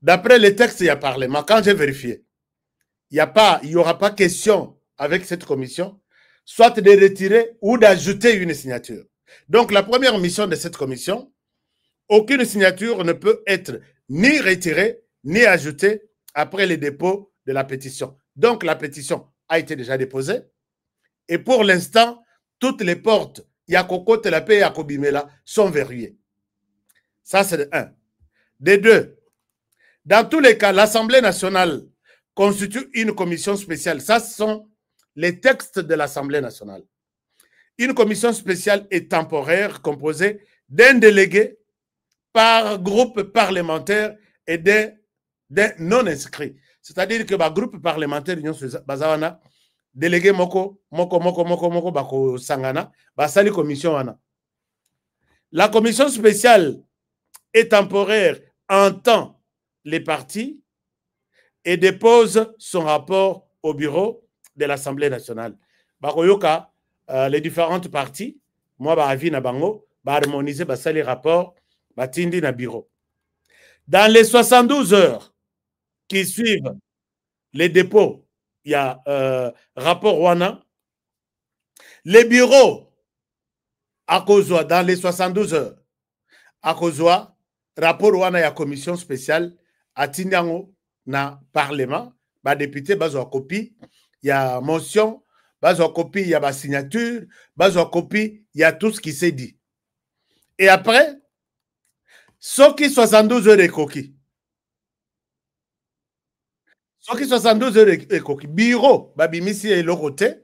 d'après les textes, il y a Parlement. Quand j'ai vérifié, il n'y aura pas question avec cette commission, soit de retirer ou d'ajouter une signature. Donc, la première mission de cette commission, aucune signature ne peut être ni retirée, ni ajoutée après le dépôt de la pétition. Donc, la pétition a été déjà déposée. Et pour l'instant, toutes les portes, Yakoko, Telapé et Yakobimela, sont verrouillées. Ça, c'est de 1. De 2, dans tous les cas, l'Assemblée nationale constitue une commission spéciale. Ça, ce sont les textes de l'Assemblée nationale. Une commission spéciale est temporaire, composée d'un délégué par groupe parlementaire et des non-inscrits. C'est-à-dire que le groupe parlementaire, délégué moko bako sangana, basali commission wana. La commission spéciale et temporaire entend les partis et dépose son rapport au bureau de l'Assemblée nationale. Bakoyoka, les différentes parties, moi, avis na bango, harmoniser les rapports, batindi na bureau. Dans les 72 heures qui suivent les dépôts, il y a rapport Wana. Les bureaux, à Kozwa, dans les 72 heures, à Kozwa, rapport Wana, il y a commission spéciale, à Tindango, na parlement, ba député, bazo copie, il y a motion, bazo copie, il y a signature, bazo copie, il y a tout ce qui s'est dit. Et après, ce qui 72 heures est coquille. Ce qui 72 heures est coquille. Bureau, babimisi et le côté,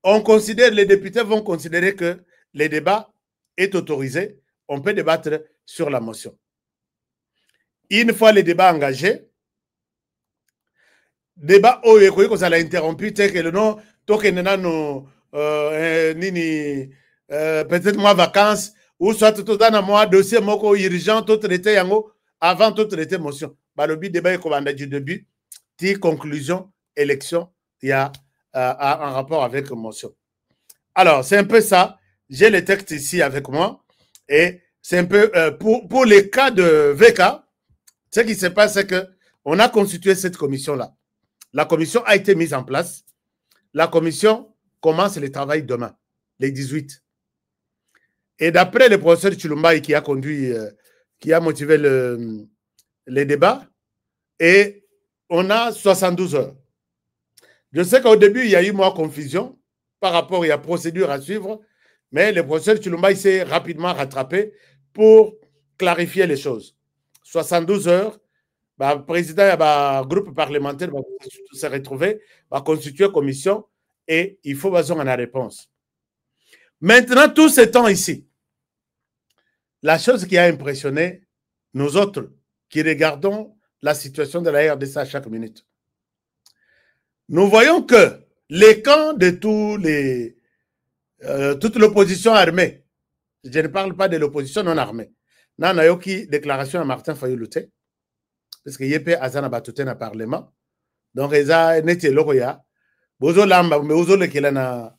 on considère, les députés vont considérer que le débat est autorisé. On peut débattre sur la motion. Une fois le débat engagé, débat où vous allez interrompu, c'est que le nom, peut-être moi vacances, ou soit tout dans un mois, dossier moko urgent, tout traité yango, avant tout traité motion. Le débat est du début, conclusion, élection, il y a un rapport avec motion. Alors, c'est un peu ça. J'ai le texte ici avec moi. Et c'est un peu, pour les cas de VK, ce qui se passe, c'est qu'on a constitué cette commission-là. La commission a été mise en place. La commission commence le travail demain, les 18. Et d'après le professeur Chilumbaï qui a conduit, qui a motivé les débats, et on a 72 heures. Je sais qu'au début, il y a eu moins confusion par rapport à la procédure à suivre, mais le professeur Chilumbaï s'est rapidement rattrapé pour clarifier les choses. 72 heures, le président du groupe parlementaire va se retrouver, va constituer commission et il faut avoir une réponse. Maintenant, tout ce temps ici, la chose qui a impressionné nous autres qui regardons la situation de la RDC à chaque minute, nous voyons que les camps de toute l'opposition armée, je ne parle pas de l'opposition non armée, n'a eu qui déclaration à Martin Fayoulouté, parce que Yépe Azana Batouté na parlement, donc ils ont été lokoya, bozo lamba, mais bozo le kila na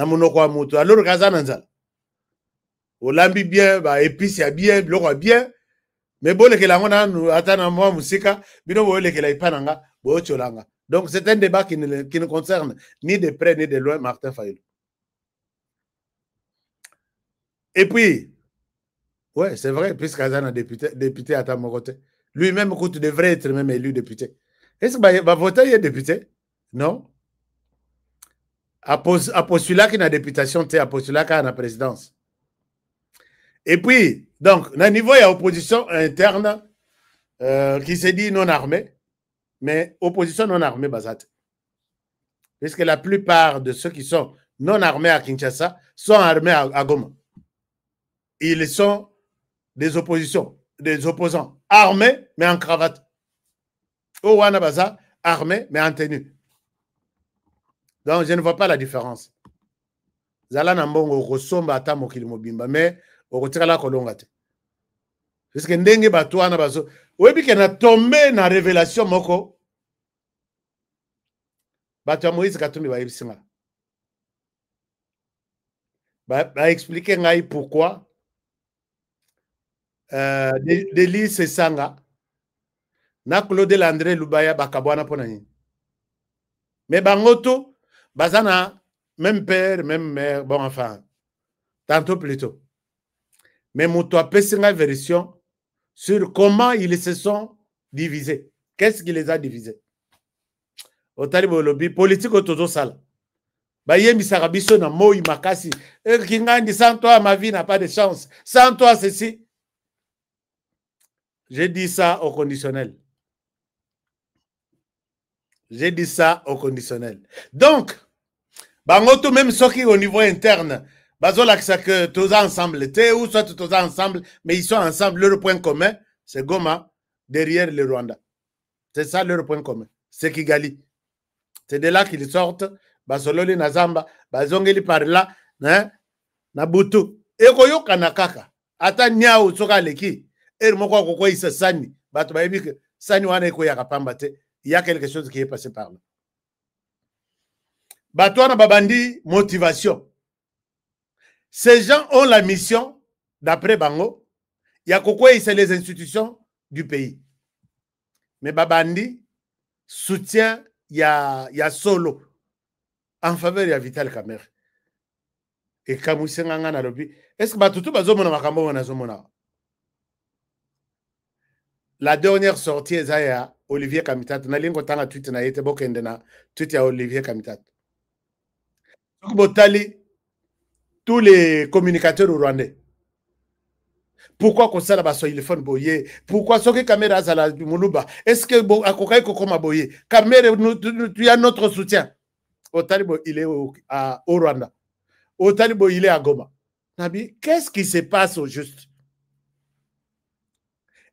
monoko amutu, alors Gazan Nzal, au lambi bien, épice bien, loko bien, mais bon le kila ngona atana moi musika, bino bo le kila ipananga, bo cholanga. Donc c'est un débat qui ne concerne ni de près ni de loin Martin Fayoulouté. Et puis, ouais, c'est vrai, puisque Azan a député à Tamokote. Lui-même, devrait être même élu député. Est-ce qu'il va voter député? Non. À postulat qui a députation, à postulat qui a la présidence. Et puis, donc, à niveau, il y a opposition interne qui s'est dit non armée, mais opposition non armée, basate. Puisque la plupart de ceux qui sont non armés à Kinshasa sont armés à Goma. Ils sont des oppositions, des opposants armés, mais en cravate. Owana Baza, armés, mais en tenue. Donc, je ne vois pas la différence. Zala Nambongo, Rosomba, Atamo, Kilimobimba, mais au Rotirala Kolongate. Parce que Ndenge Batouana Bazo, oui, puis qu'il a tombé dans la révélation, Moko. Batua Moïse Katumbi va expliquer. Va expliquer pourquoi. Delis Sanga na Claude Landré Lubaya bakabwana ponani. Mais bangoto bazana même père même mère bon enfin tantôt plutôt. Mais muto apesinga version sur comment ils se sont divisés. Qu'est-ce qui les a divisés? Au talibo lobby politique autozo sala. Bayemi sarabiso na moi makasi. Kingandi sans toi ma vie n'a pas de chance. Sans toi ceci. J'ai dit ça au conditionnel. J'ai dit ça au conditionnel. Donc, bangoto même ce qui au niveau interne, Bazola que tous ensemble, ou soit tous ensemble, mais ils sont ensemble. Leur point commun, c'est Goma derrière le Rwanda. C'est ça leur point commun. C'est Kigali. C'est de là qu'ils sortent. Basololi Nazamba, Bazongeli par là, hein, Nabutu. Ekoyo Kanakaka. Ata Nyao Soka Leki. Et Moko Koko Issa Sani. Batubaïbi que Sani Wane Koya Kapambate. Il y a quelque chose qui est passé par là. Batouana Babandi, motivation. Ces gens ont la mission, d'après Bango, il y a Koko c'est les institutions du pays. Mais Babandi soutient, il y a Solo en faveur de Vital Kamerhe. Et Kamoussenganga Nalobi. Est-ce que Batoutou Bazomona Makambo Nazomona? La dernière sortie est à Olivier Kamitat. Nalingo Tanga tweet na yete bokendena tweet à Olivier Kamitat. Botali tous les communicateurs rwandais. Pourquoi qu'on s'en va sur le téléphone boyé? Pourquoi ce que caméra à la Moulouba? Est-ce que Akokai Kokoma boyé? Caméra, tu as notre soutien. Au Talibo, il est au Rwanda. Au Talibo, il est à Goma. Nabi, qu'est-ce qui se passe au juste?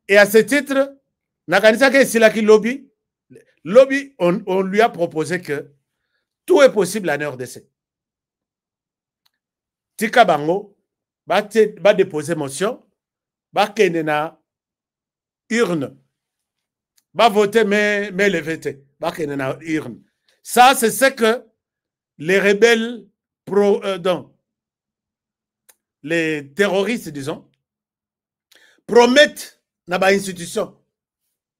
Et à ce titre, Nakanisa Silaki Lobby, on lui a proposé que tout est possible en RDC. Tika Bango va déposer motion, va kenena urne, va voter mais le voter, va kenena urne. Ça, c'est ce que les rebelles, les terroristes, disons, promettent dans ba institution.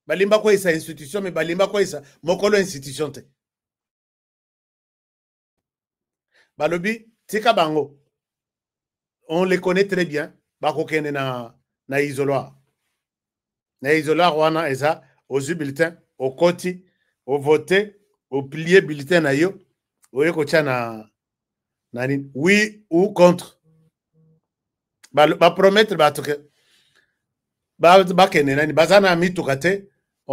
Balimba quoi sa institution, mais balimba quoi sa mokolo institution te. Balobi, tika bango. On les connaît très bien. Bakokene na isoloir. Na isoloir wana eza aux bulletins, au koti, au voté, au plié bulletin na yo, au ekocha na oui ou contre. Ba promettre ba toke. On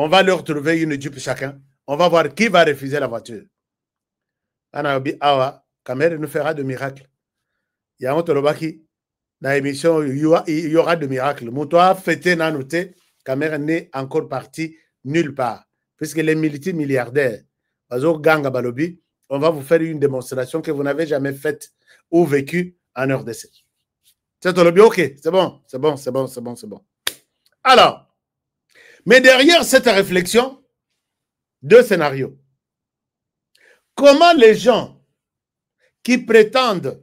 va leur trouver une jupe chacun. On va voir qui va refuser la voiture. Awa, Kamerhe nous fera de miracles. Il y a un Tolobaki. Dans l'émission, il y aura de miracles. Moutoua fêté n'a noté. Kamerhe n'est encore parti nulle part. Puisque les multimilliardaires, Ganga Balobi, on va vous faire une démonstration que vous n'avez jamais faite ou vécue en RDC. C'est Tolobi, ok, c'est bon, c'est bon, c'est bon, c'est bon, c'est bon. Alors, mais derrière cette réflexion, deux scénarios. Comment les gens qui prétendent,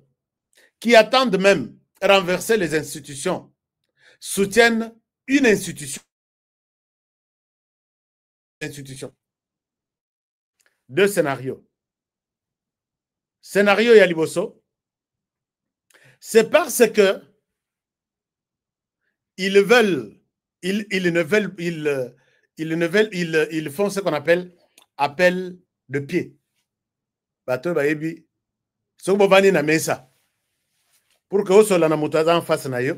qui attendent même renverser les institutions, soutiennent une institution. Deux scénarios. Scénario Yaliboso, c'est parce que ils font ce qu'on appelle appel de pied. Bateau baebi, so bovani na mesa. Pour que osola na mutaza en face na yo,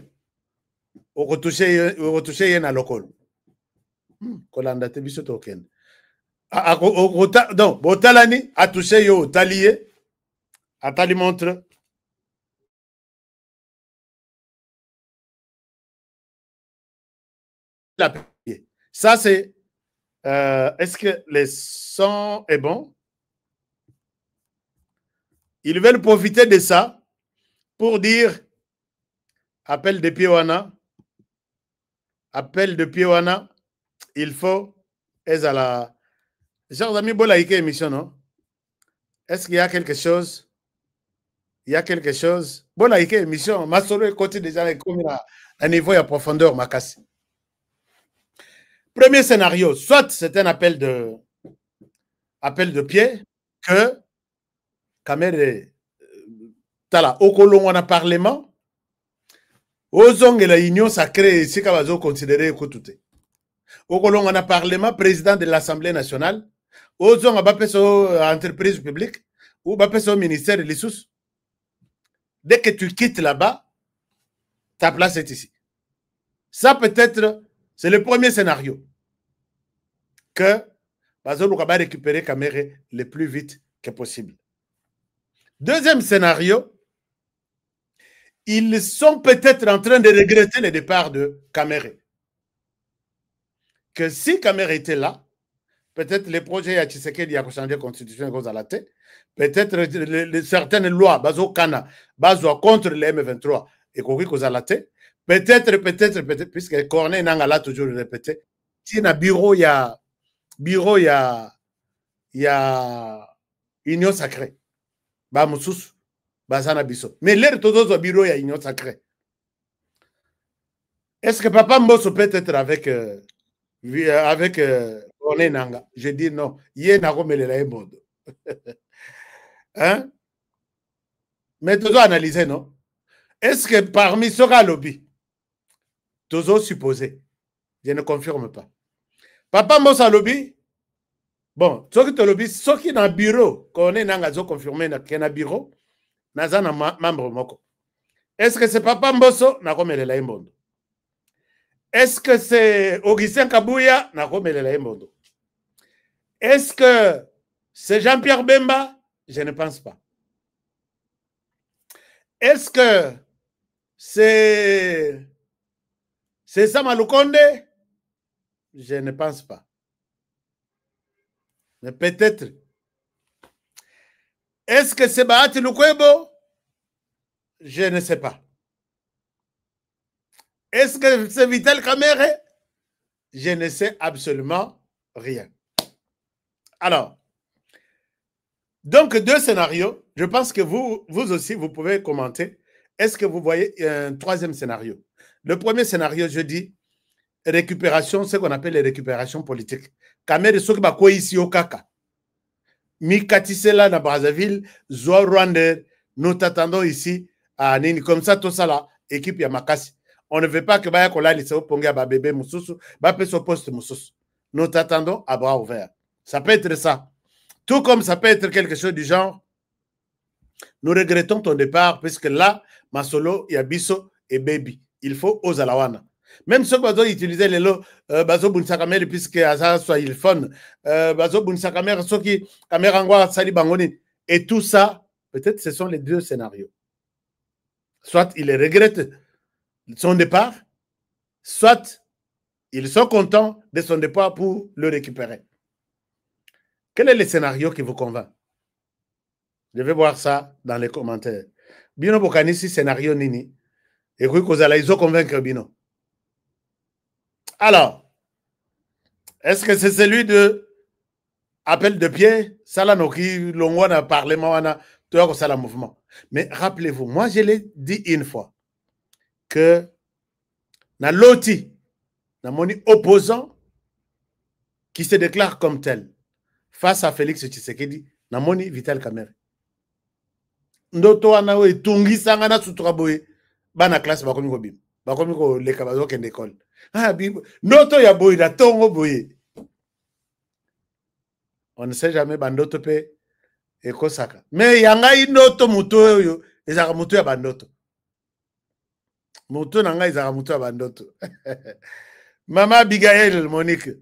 o retoucher na local. Kolanda te biso token. Donc, botalani a touché yo talié, atali montre. Ça, c'est... est-ce que le son est bon? Ils veulent profiter de ça pour dire appel de Piwana. Appel de Piwana. Il faut... Ezala. Chers amis, bon like émission, non? Est-ce qu'il y a quelque chose? Il y a quelque chose? Bon like émission. Ma solo est côté déjà comme à niveau et à profondeur, ma casse. Premier scénario, soit c'est un appel de pied que Kamerhe tala okolongo na parlement ozonge la union sacrée ici kabazo considérer kutute okolongo na parlement président de l'Assemblée nationale ozonga bapeso entreprise publique ou bapeso ministère de l'Issous. Dès que tu quittes là-bas, ta place est ici. Ça peut-être c'est le premier scénario que Bazolo va récupérer Kamerhe le plus vite que possible. Deuxième scénario, ils sont peut-être en train de regretter le départ de Kamere. Que si Kamere était là, peut-être les projets à Tshisekedi a changé la constitution à la tête, peut-être certaines lois, bazo Kana, bazo contre les M23 et qu'on à la tête, peut-être, puisque Corneille n'a toujours répété, si il y a bureau, il y a union sacrée. Bah, moussous, bah, ça n'a biso. Mais l'air tout au bureau, il y a union sacrée. Est-ce que Papa Mbosso peut être avec Corneille Nanga? Je dis non. Yé n'a pas mêlé monde. Hein? Mais tu dois analyser, non? Est-ce que parmi ceux qui lobby, toujours supposé, je ne confirme pas. Papa Mbosso lobby, bon, ceux qui te lobby, ceux qui dans le bureau, Corneille Nanga ont confirmé qu'il y a un bureau, n'a un membre moko. Est-ce que c'est Papa Mbosso n'a pas mêlé monde? Est-ce que c'est Augustin Kabouya n'a pas mêlé monde? Est-ce que c'est Jean-Pierre Bemba? Je ne pense pas. Est-ce que c'est Sama Lukonde? Je ne pense pas. Mais peut-être. Est-ce que c'est Bahati Lukwebo? Je ne sais pas. Est-ce que c'est Vital Kamere? Je ne sais absolument rien. Alors, donc deux scénarios. Je pense que vous aussi, vous pouvez commenter. Est-ce que vous voyez un troisième scénario? Le premier scénario, je dis, récupération, ce qu'on appelle les récupérations politiques. Kamere Sokiba quoi ici au Kaka. Mikatisela na Brazzaville, Zoa Rwanda, nous t'attendons ici à Nini. Comme ça, tout ça là, équipe Yamakasi. On ne veut pas que Baya Kola lisse au Ponga ba bébé Moussoussou, ba pe son poste Moussoussou. Nous t'attendons à bras ouverts. Ça peut être ça. Tout comme ça peut être quelque chose du genre, nous regrettons ton départ, puisque là, Masolo, Yabiso et Baby. Il faut aux Alawana. Même ceux qui ont utilisé les lots, Bazo Bunsakamere, puisque ça soit il fun, Bazo Bunsakamere, ceux qui, Kamerangwa, Sali Bangoni, et tout ça, peut-être ce sont les deux scénarios. Soit il regrette son départ, soit ils sont contents de son départ pour le récupérer. Quel est le scénario qui vous convainc? Je vais voir ça dans les commentaires. Bino Bokani, si scénario nini. Et puis, ils ont convaincu Bino. Alors, est-ce que c'est celui de appel de pied? Salanoki, Longwana, Parlement, tout le mouvement. Mais rappelez-vous, moi, je l'ai dit une fois, que na loti, na moni opposant qui se déclare comme tel face à Félix Tshisekedi, na moni Vital Kamere. Ndoto anawe tungi sangana sutraboye bana classe bakomi ko bim. Bakomi ko leka bazo kende école. Ah bim, ndoto ya boye da tongo boye. On ne sait jamais bandoto pe ekosaka. Mais yanga inoto muto yo ezaka muto ya bandoto. Muto nanga ezaka muto ya bandoto. Mama Abigail Monique.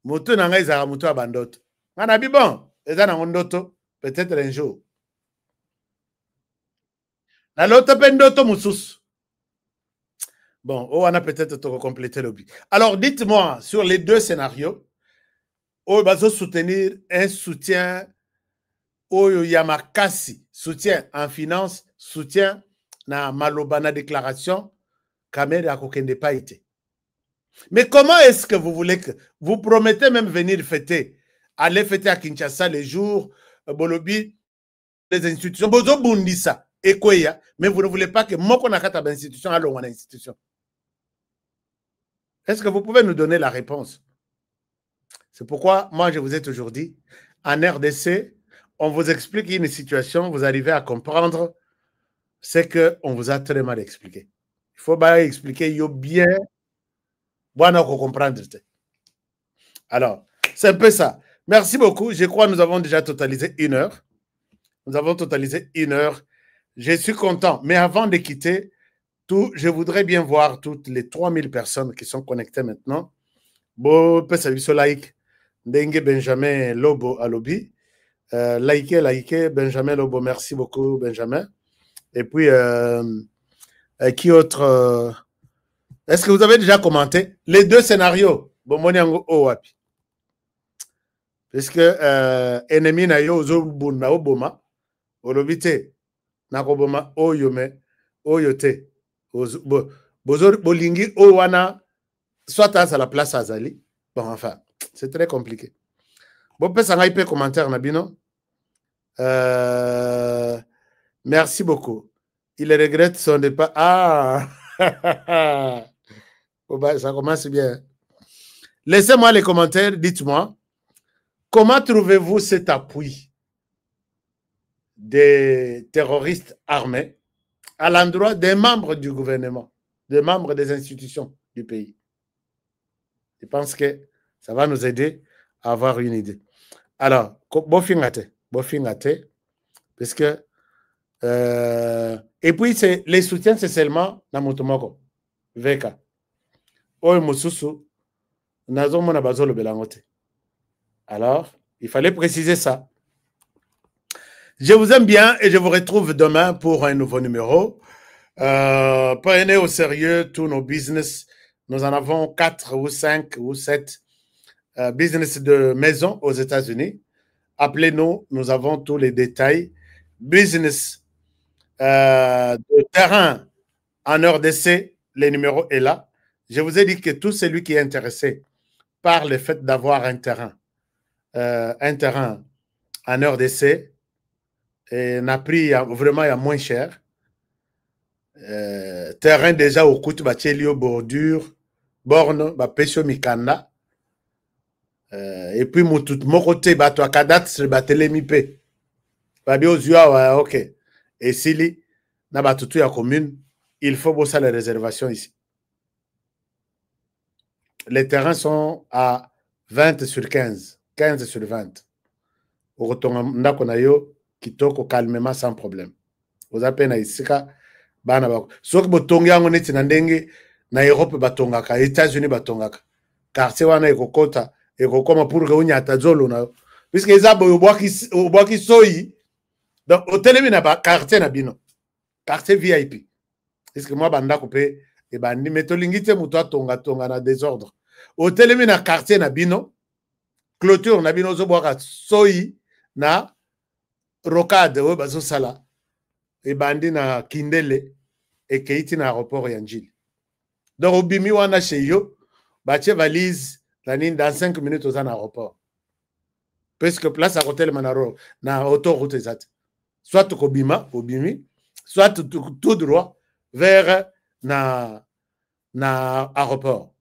Muto nanga ezaka muto ya bandoto. Ngana bi bon, ezana ndoto peut-être un jour. La l'autre pendoto moussous. Bon, on a peut-être complété le but. Alors, dites-moi, sur les deux scénarios, on va soutenir un soutien au Yamakasi, soutien en finance, soutien na Malobana déclaration, Kamere a kokende pas été. Mais comment est-ce que vous voulez que vous promettez même venir fêter, aller fêter à Kinshasa les jours, Bolobi, les institutions, Bozo Bundisa. Mais vous ne voulez pas que Moko Nakata institution allons à l'institution. Est-ce que vous pouvez nous donner la réponse? C'est pourquoi moi je vous ai toujours dit, en RDC, on vous explique une situation, vous arrivez à comprendre ce qu'on vous a très mal expliqué. Il faut bien expliquer bien, bon, comprendre. Alors, c'est un peu ça. Merci beaucoup. Je crois que nous avons déjà totalisé 1 heure. Nous avons totalisé 1 heure. Je suis content. Mais avant de quitter, je voudrais bien voir toutes les 3000 personnes qui sont connectées maintenant. Bon, peut-être like. Dengue Benjamin Lobo à lobby. Likez, Benjamin Lobo. Merci beaucoup, Benjamin. Et puis, qui autre est-ce que vous avez déjà commenté les deux scénarios? Bomoniango Owapi. Puisque ennemi na yo ozobunda oboma, olobite nakoboma oyome oyote. Bolingi owana soit à la place Azali. Bon, enfin, c'est très compliqué. Bon, peut s'en aller commentaire Nabino. Merci beaucoup. Il regrette son départ. Ah, oh, bah, ça commence bien. Laissez-moi les commentaires. Dites-moi, comment trouvez-vous cet appui des terroristes armés à l'endroit des membres du gouvernement, des membres des institutions du pays? Je pense que ça va nous aider à avoir une idée. Alors, bofingate, parce que et puis les soutiens, c'est seulement dans Motomoko, Veka. Oy Mosusu, Nazomona Bazolo Belangote. Alors, il fallait préciser ça. Je vous aime bien et je vous retrouve demain pour un nouveau numéro. Prenez au sérieux tous nos business. Nous en avons 4 ou 5 ou 7 business de maison aux États-Unis. Appelez-nous, nous avons tous les détails. Business de terrain en RDC, le numéro est là. Je vous ai dit que tout celui qui est intéressé par le fait d'avoir un terrain en RDC n'a pris vraiment à moins cher. Terrain déjà au coût de bordure, borne, pêche mikanda. Et puis mon côté, bateau à kadat, c'est batelemipé. Ok. Et si na batutu ya commune, il faut bosser les réservations ici. Les terrains sont à 20 sur 15, 15 sur 20. Au retour, on a kitoko calmement sans problème. Vous appelez na isika bana bako. Soki botongi yango neti na ndenge na Europe batongaka, États-Unis batongaka. Quartier wana ekokota, ekokoma pour que unyata zolo na. Puisque ezabo obwaki soyi. Donc hôtel mi na ba quartier na bino. Quartier VIP. Est-ce que moi banda coupé et bandi metolingite muto tonga na désordre. Hôtel mi na quartier na bino. Clôture na bino zo boka soyi na rocade o bazo sala. Et bandi na kindele et keiti na aéroport ya Njili. Donc obimi wana chez yo bache valise dans 5 minutes aux aéroports. Parce que place à hôtel manaro na autoroute exacte. Soit kobima obimi, soit tout droit vers na aéroport.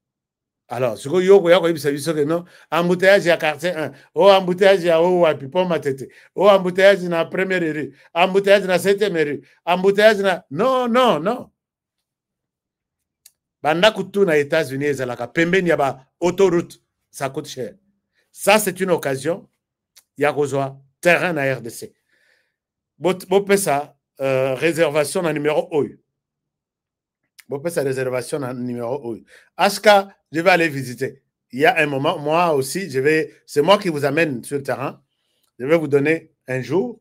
Alors, ce que yo ko yebisa biso que non, embouteillage à quartier 1, embouteillage à wapi pont matete, embouteillage na première rue, embouteillage na 7e rue, embouteillage na non. Banda kutu na États-Unis ezalaka pembeni ya ba autoroute, ça coûte cher. Ça c'est une occasion ya kozwa terrain na RDC. Bopesa réservation na numéro OU. Bopesa réservation na numéro OU. Aska, je vais aller visiter. Il y a un moment, moi aussi, c'est moi qui vous amène sur le terrain. Je vais vous donner un jour,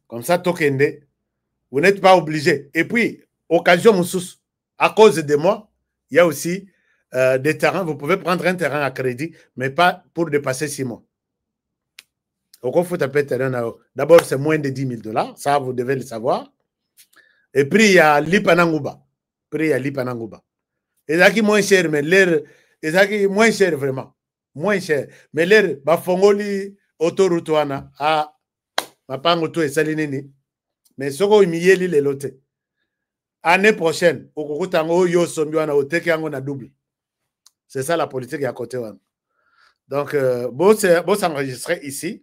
comme ça, tokende. Vous n'êtes pas obligé. Et puis, occasion moussous, à cause de moi, il y a aussi des terrains. Vous pouvez prendre un terrain à crédit, mais pas pour dépasser 6 mois. D'abord, c'est moins de 10 000 $. Ça, vous devez le savoir. Et puis, il y a l'Ipanangouba. Et ça qui est moins cher, mais l'air, et ça qui est moins cher vraiment. Moins cher. Mais l'air, Bafongoli, autoroute, ah, ma pangoto et salinini. Mais ce qu'on y est, les lotés. Année prochaine, au Kokotango, yo sombiwana, au Tekiango, double. C'est ça la politique à côté. Donc, bon s'enregistrer ici.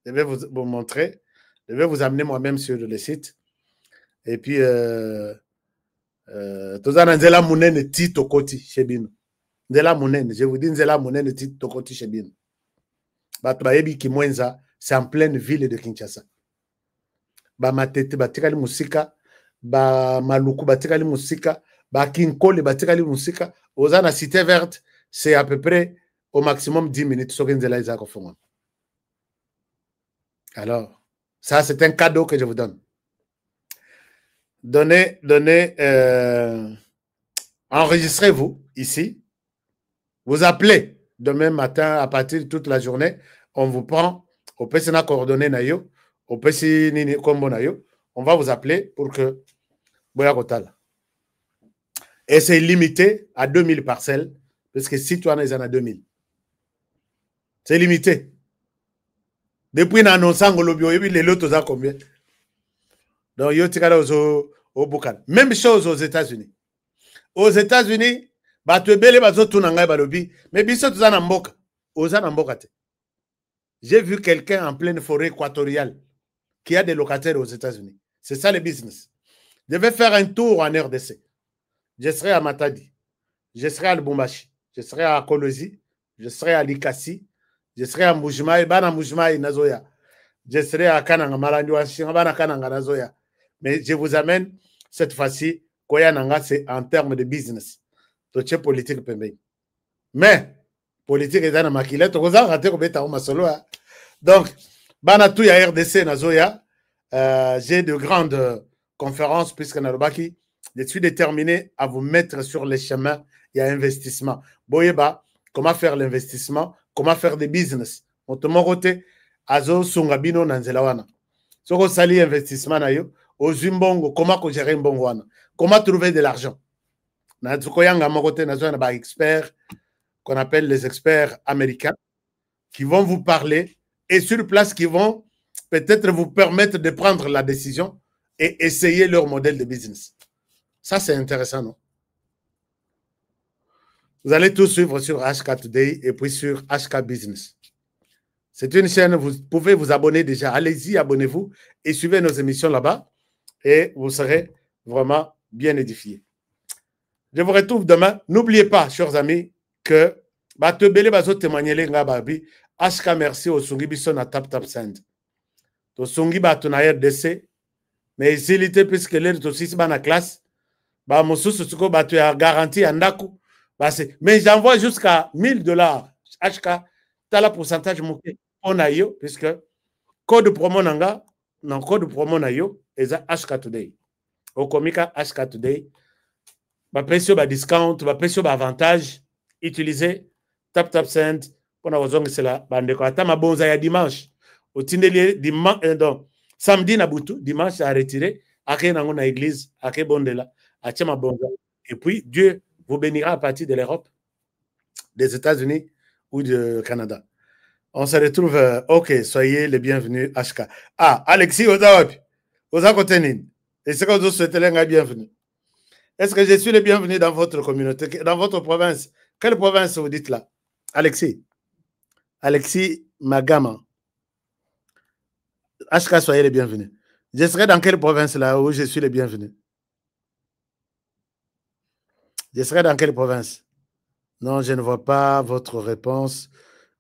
Je vais vous montrer. Je vais vous amener moi-même sur le site. Et puis, Tozana Nzela Mounene Ti Tokoti Chebino. Nzela Mounene, je vous dis Nzela Mounene Ti Tokoti Chebino. Batubayebi Kimwenza, c'est en pleine ville de Kinshasa. Matete batikali musika, Maluku batikali musika, Kinkole batikali musika. Ozana Cité Verte, c'est à peu près au maximum 10 minutes. Alors, ça c'est un cadeau que je vous donne. enregistrez-vous ici. Vous appelez demain matin à partir de toute la journée. On vous prend au PCNA coordonnées nayo, au PCNA combo nayo. On va vous appeler pour que Boya Kotal. Et c'est limité à 2000 parcelles, parce que si tu en as 2000. C'est limité. Depuis l'annonçant les lots, tu as combien? Donc, il y a au Boucan. Même chose aux États-Unis. Aux États-Unis, mais j'ai vu quelqu'un en pleine forêt équatoriale qui a des locataires aux États-Unis. C'est ça le business. Je vais faire un tour en RDC. Je serai à Matadi, je serai à Lubumbashi, je serai à Kolosi, je serai à Likasi, je serai à Mujimai, Nazoya. Je serai à Kananga, Kananga, Nazoya. Mais je vous amène cette fois-ci, Koyananga, c'est en termes de business. C'est politique. Mais, politique est dans la maquillette. Donc, Banatou ya RDC, Nazoya, j'ai de grandes conférences, puisque Narobaki, je suis déterminé à vous mettre sur les chemins et à investissement. Boyeba, comment faire l'investissement, comment faire des business. On te côté, Azo Sungabino Nanzelawana. Soko sali investissement na yo, au Zimbongo, comment gérer un bon comment trouver de l'argent. Nazukoyanga Mokote Nazoana ba experts, qu'on appelle les experts américains, qui vont vous parler et sur place qui vont peut-être vous permettre de prendre la décision et essayer leur modèle de business. Ça, c'est intéressant, non? Vous allez tout suivre sur HK Today et puis sur HK Business. C'est une chaîne, vous pouvez vous abonner déjà. Allez-y, abonnez-vous et suivez nos émissions là-bas et vous serez vraiment bien édifiés. Je vous retrouve demain. N'oubliez pas, chers amis, que Batebele Bazo témoigner les Ngababi. HK merci au Sungi Bisson à Tap Tap Send. Au Sungi Batona RDC. Mais s'il était puisque l'air aussi dans la classe, bah, mon sous-suko, bah, tu as garanti un daku. Bah, mais j'envoie jusqu'à $1000. HK, tu as le pourcentage moqué. On a eu, puisque code promo nanga, non, code promo na yo, et ça HK Today. Au Komika HK Today, bah, précieux, bah, discount, bah, précieux, bah, avantage, utilisez Tap Tap Send, pour avoir besoin de cela, bah, de quoi, t'as ma bonza ya dimanche. Au tindelier, dimanche, donc, samedi na boutou, dimanche à retirer, à na église, à bondela. Et puis, Dieu vous bénira à partir de l'Europe, des États-Unis ou du Canada. On se retrouve. Ok, soyez les bienvenus, HK. Ah, Alexis, Ozakotenin. Et c'est que vous souhaitez la bienvenue. Est-ce que je suis le bienvenu dans votre communauté, dans votre province? Quelle province vous dites là? Alexis. Alexis Magama. HK, soyez les bienvenus. Je serai dans quelle province là où je suis le bienvenu? Je serai dans quelle province? Non, je ne vois pas votre réponse.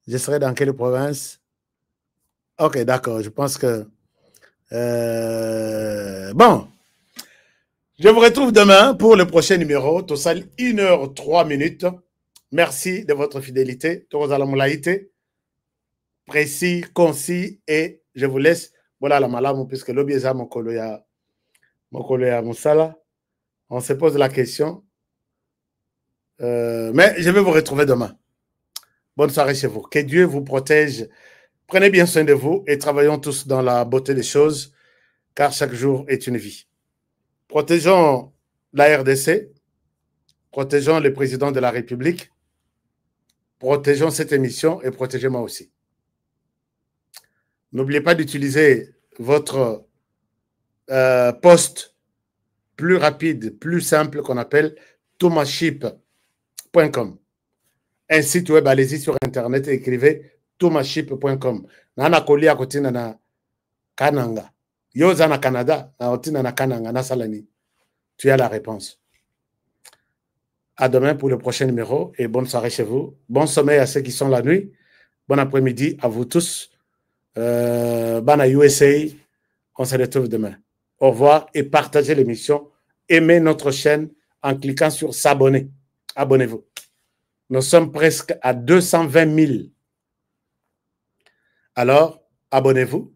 Je serai dans quelle province? Ok, d'accord. Je pense que... Bon. Je vous retrouve demain pour le prochain numéro. Total 1h03. Merci de votre fidélité. Précis, concis et je vous laisse. Voilà la malam puisque l'obieza mon koloya Moussala. On se pose la question. Mais je vais vous retrouver demain. Bonne soirée chez vous. Que Dieu vous protège. Prenez bien soin de vous et travaillons tous dans la beauté des choses, car chaque jour est une vie. Protégeons la RDC, protégeons le président de la République, protégeons cette émission et protégez-moi aussi. N'oubliez pas d'utiliser votre poste plus rapide, plus simple qu'on appelle tomaship.com. Un site web, allez-y sur Internet et écrivez tomaship.com. Nana koli à côté na Kananga. Yoza na Canada, na otina na Kananga, na Salani. Tu as la réponse. À demain pour le prochain numéro et bonne soirée chez vous. Bon sommeil à ceux qui sont la nuit. Bon après-midi à vous tous. Bana USA. On se retrouve demain. Au revoir et partagez l'émission. Aimez notre chaîne en cliquant sur s'abonner. Abonnez-vous. Nous sommes presque à 220 000. Alors, abonnez-vous.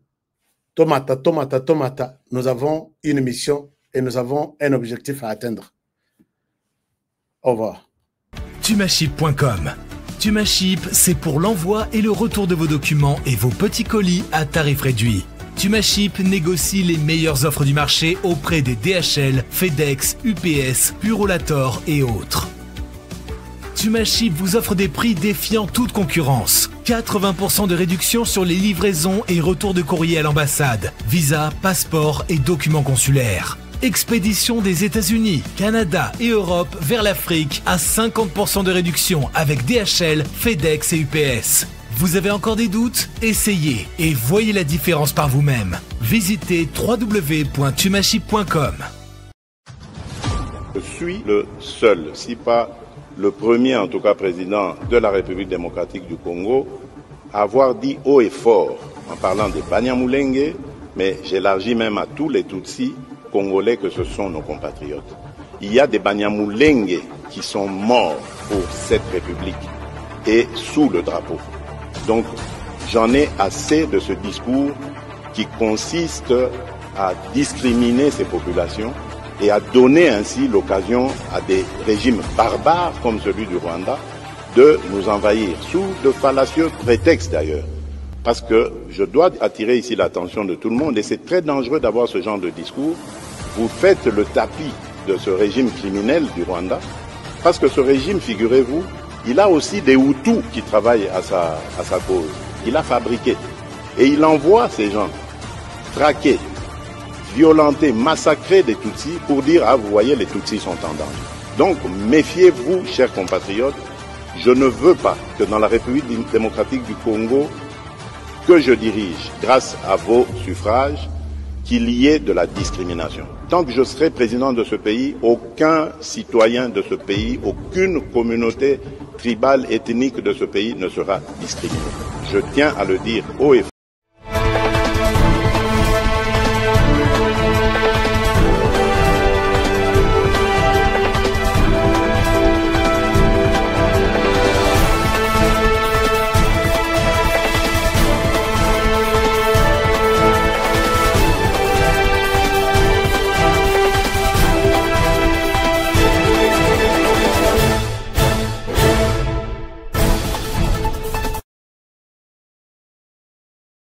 Tomata. Nous avons une mission et nous avons un objectif à atteindre. Au revoir. Tumaship.com. Tumaship, c'est pour l'envoi et le retour de vos documents et vos petits colis à tarif réduit. Tumaship négocie les meilleures offres du marché auprès des DHL, FedEx, UPS, Purolator et autres. Tumaship vous offre des prix défiant toute concurrence. 80% de réduction sur les livraisons et retours de courrier à l'ambassade, visa, passeport et documents consulaires. Expédition des États-Unis, Canada et Europe vers l'Afrique à 50% de réduction avec DHL, FedEx et UPS. Vous avez encore des doutes? Essayez et voyez la différence par vous-même. Visitez www.tumaship.com. Je suis le seul, si pas le premier en tout cas président de la République démocratique du Congo à avoir dit haut et fort en parlant des Banyamulenge, mais j'élargis même à tous les Tutsis congolais que ce sont nos compatriotes. Il y a des Banyamulenge qui sont morts pour cette République et sous le drapeau. Donc j'en ai assez de ce discours qui consiste à discriminer ces populations et à donner ainsi l'occasion à des régimes barbares comme celui du Rwanda de nous envahir, sous de fallacieux prétextes d'ailleurs. Parce que je dois attirer ici l'attention de tout le monde, et c'est très dangereux d'avoir ce genre de discours. Vous faites le tapis de ce régime criminel du Rwanda, parce que ce régime, figurez-vous, il a aussi des Hutus qui travaillent à sa cause. Il a fabriqué. Et il envoie ces gens traquer, violenter, massacrer des Tutsis pour dire « Ah, vous voyez, les Tutsis sont en danger ». Donc, méfiez-vous, chers compatriotes, je ne veux pas que dans la République démocratique du Congo, que je dirige, grâce à vos suffrages, qu'il y ait de la discrimination. Tant que je serai président de ce pays, aucun citoyen de ce pays, aucune communauté tribale, ethnique de ce pays ne sera discriminé. Je tiens à le dire haut et fort.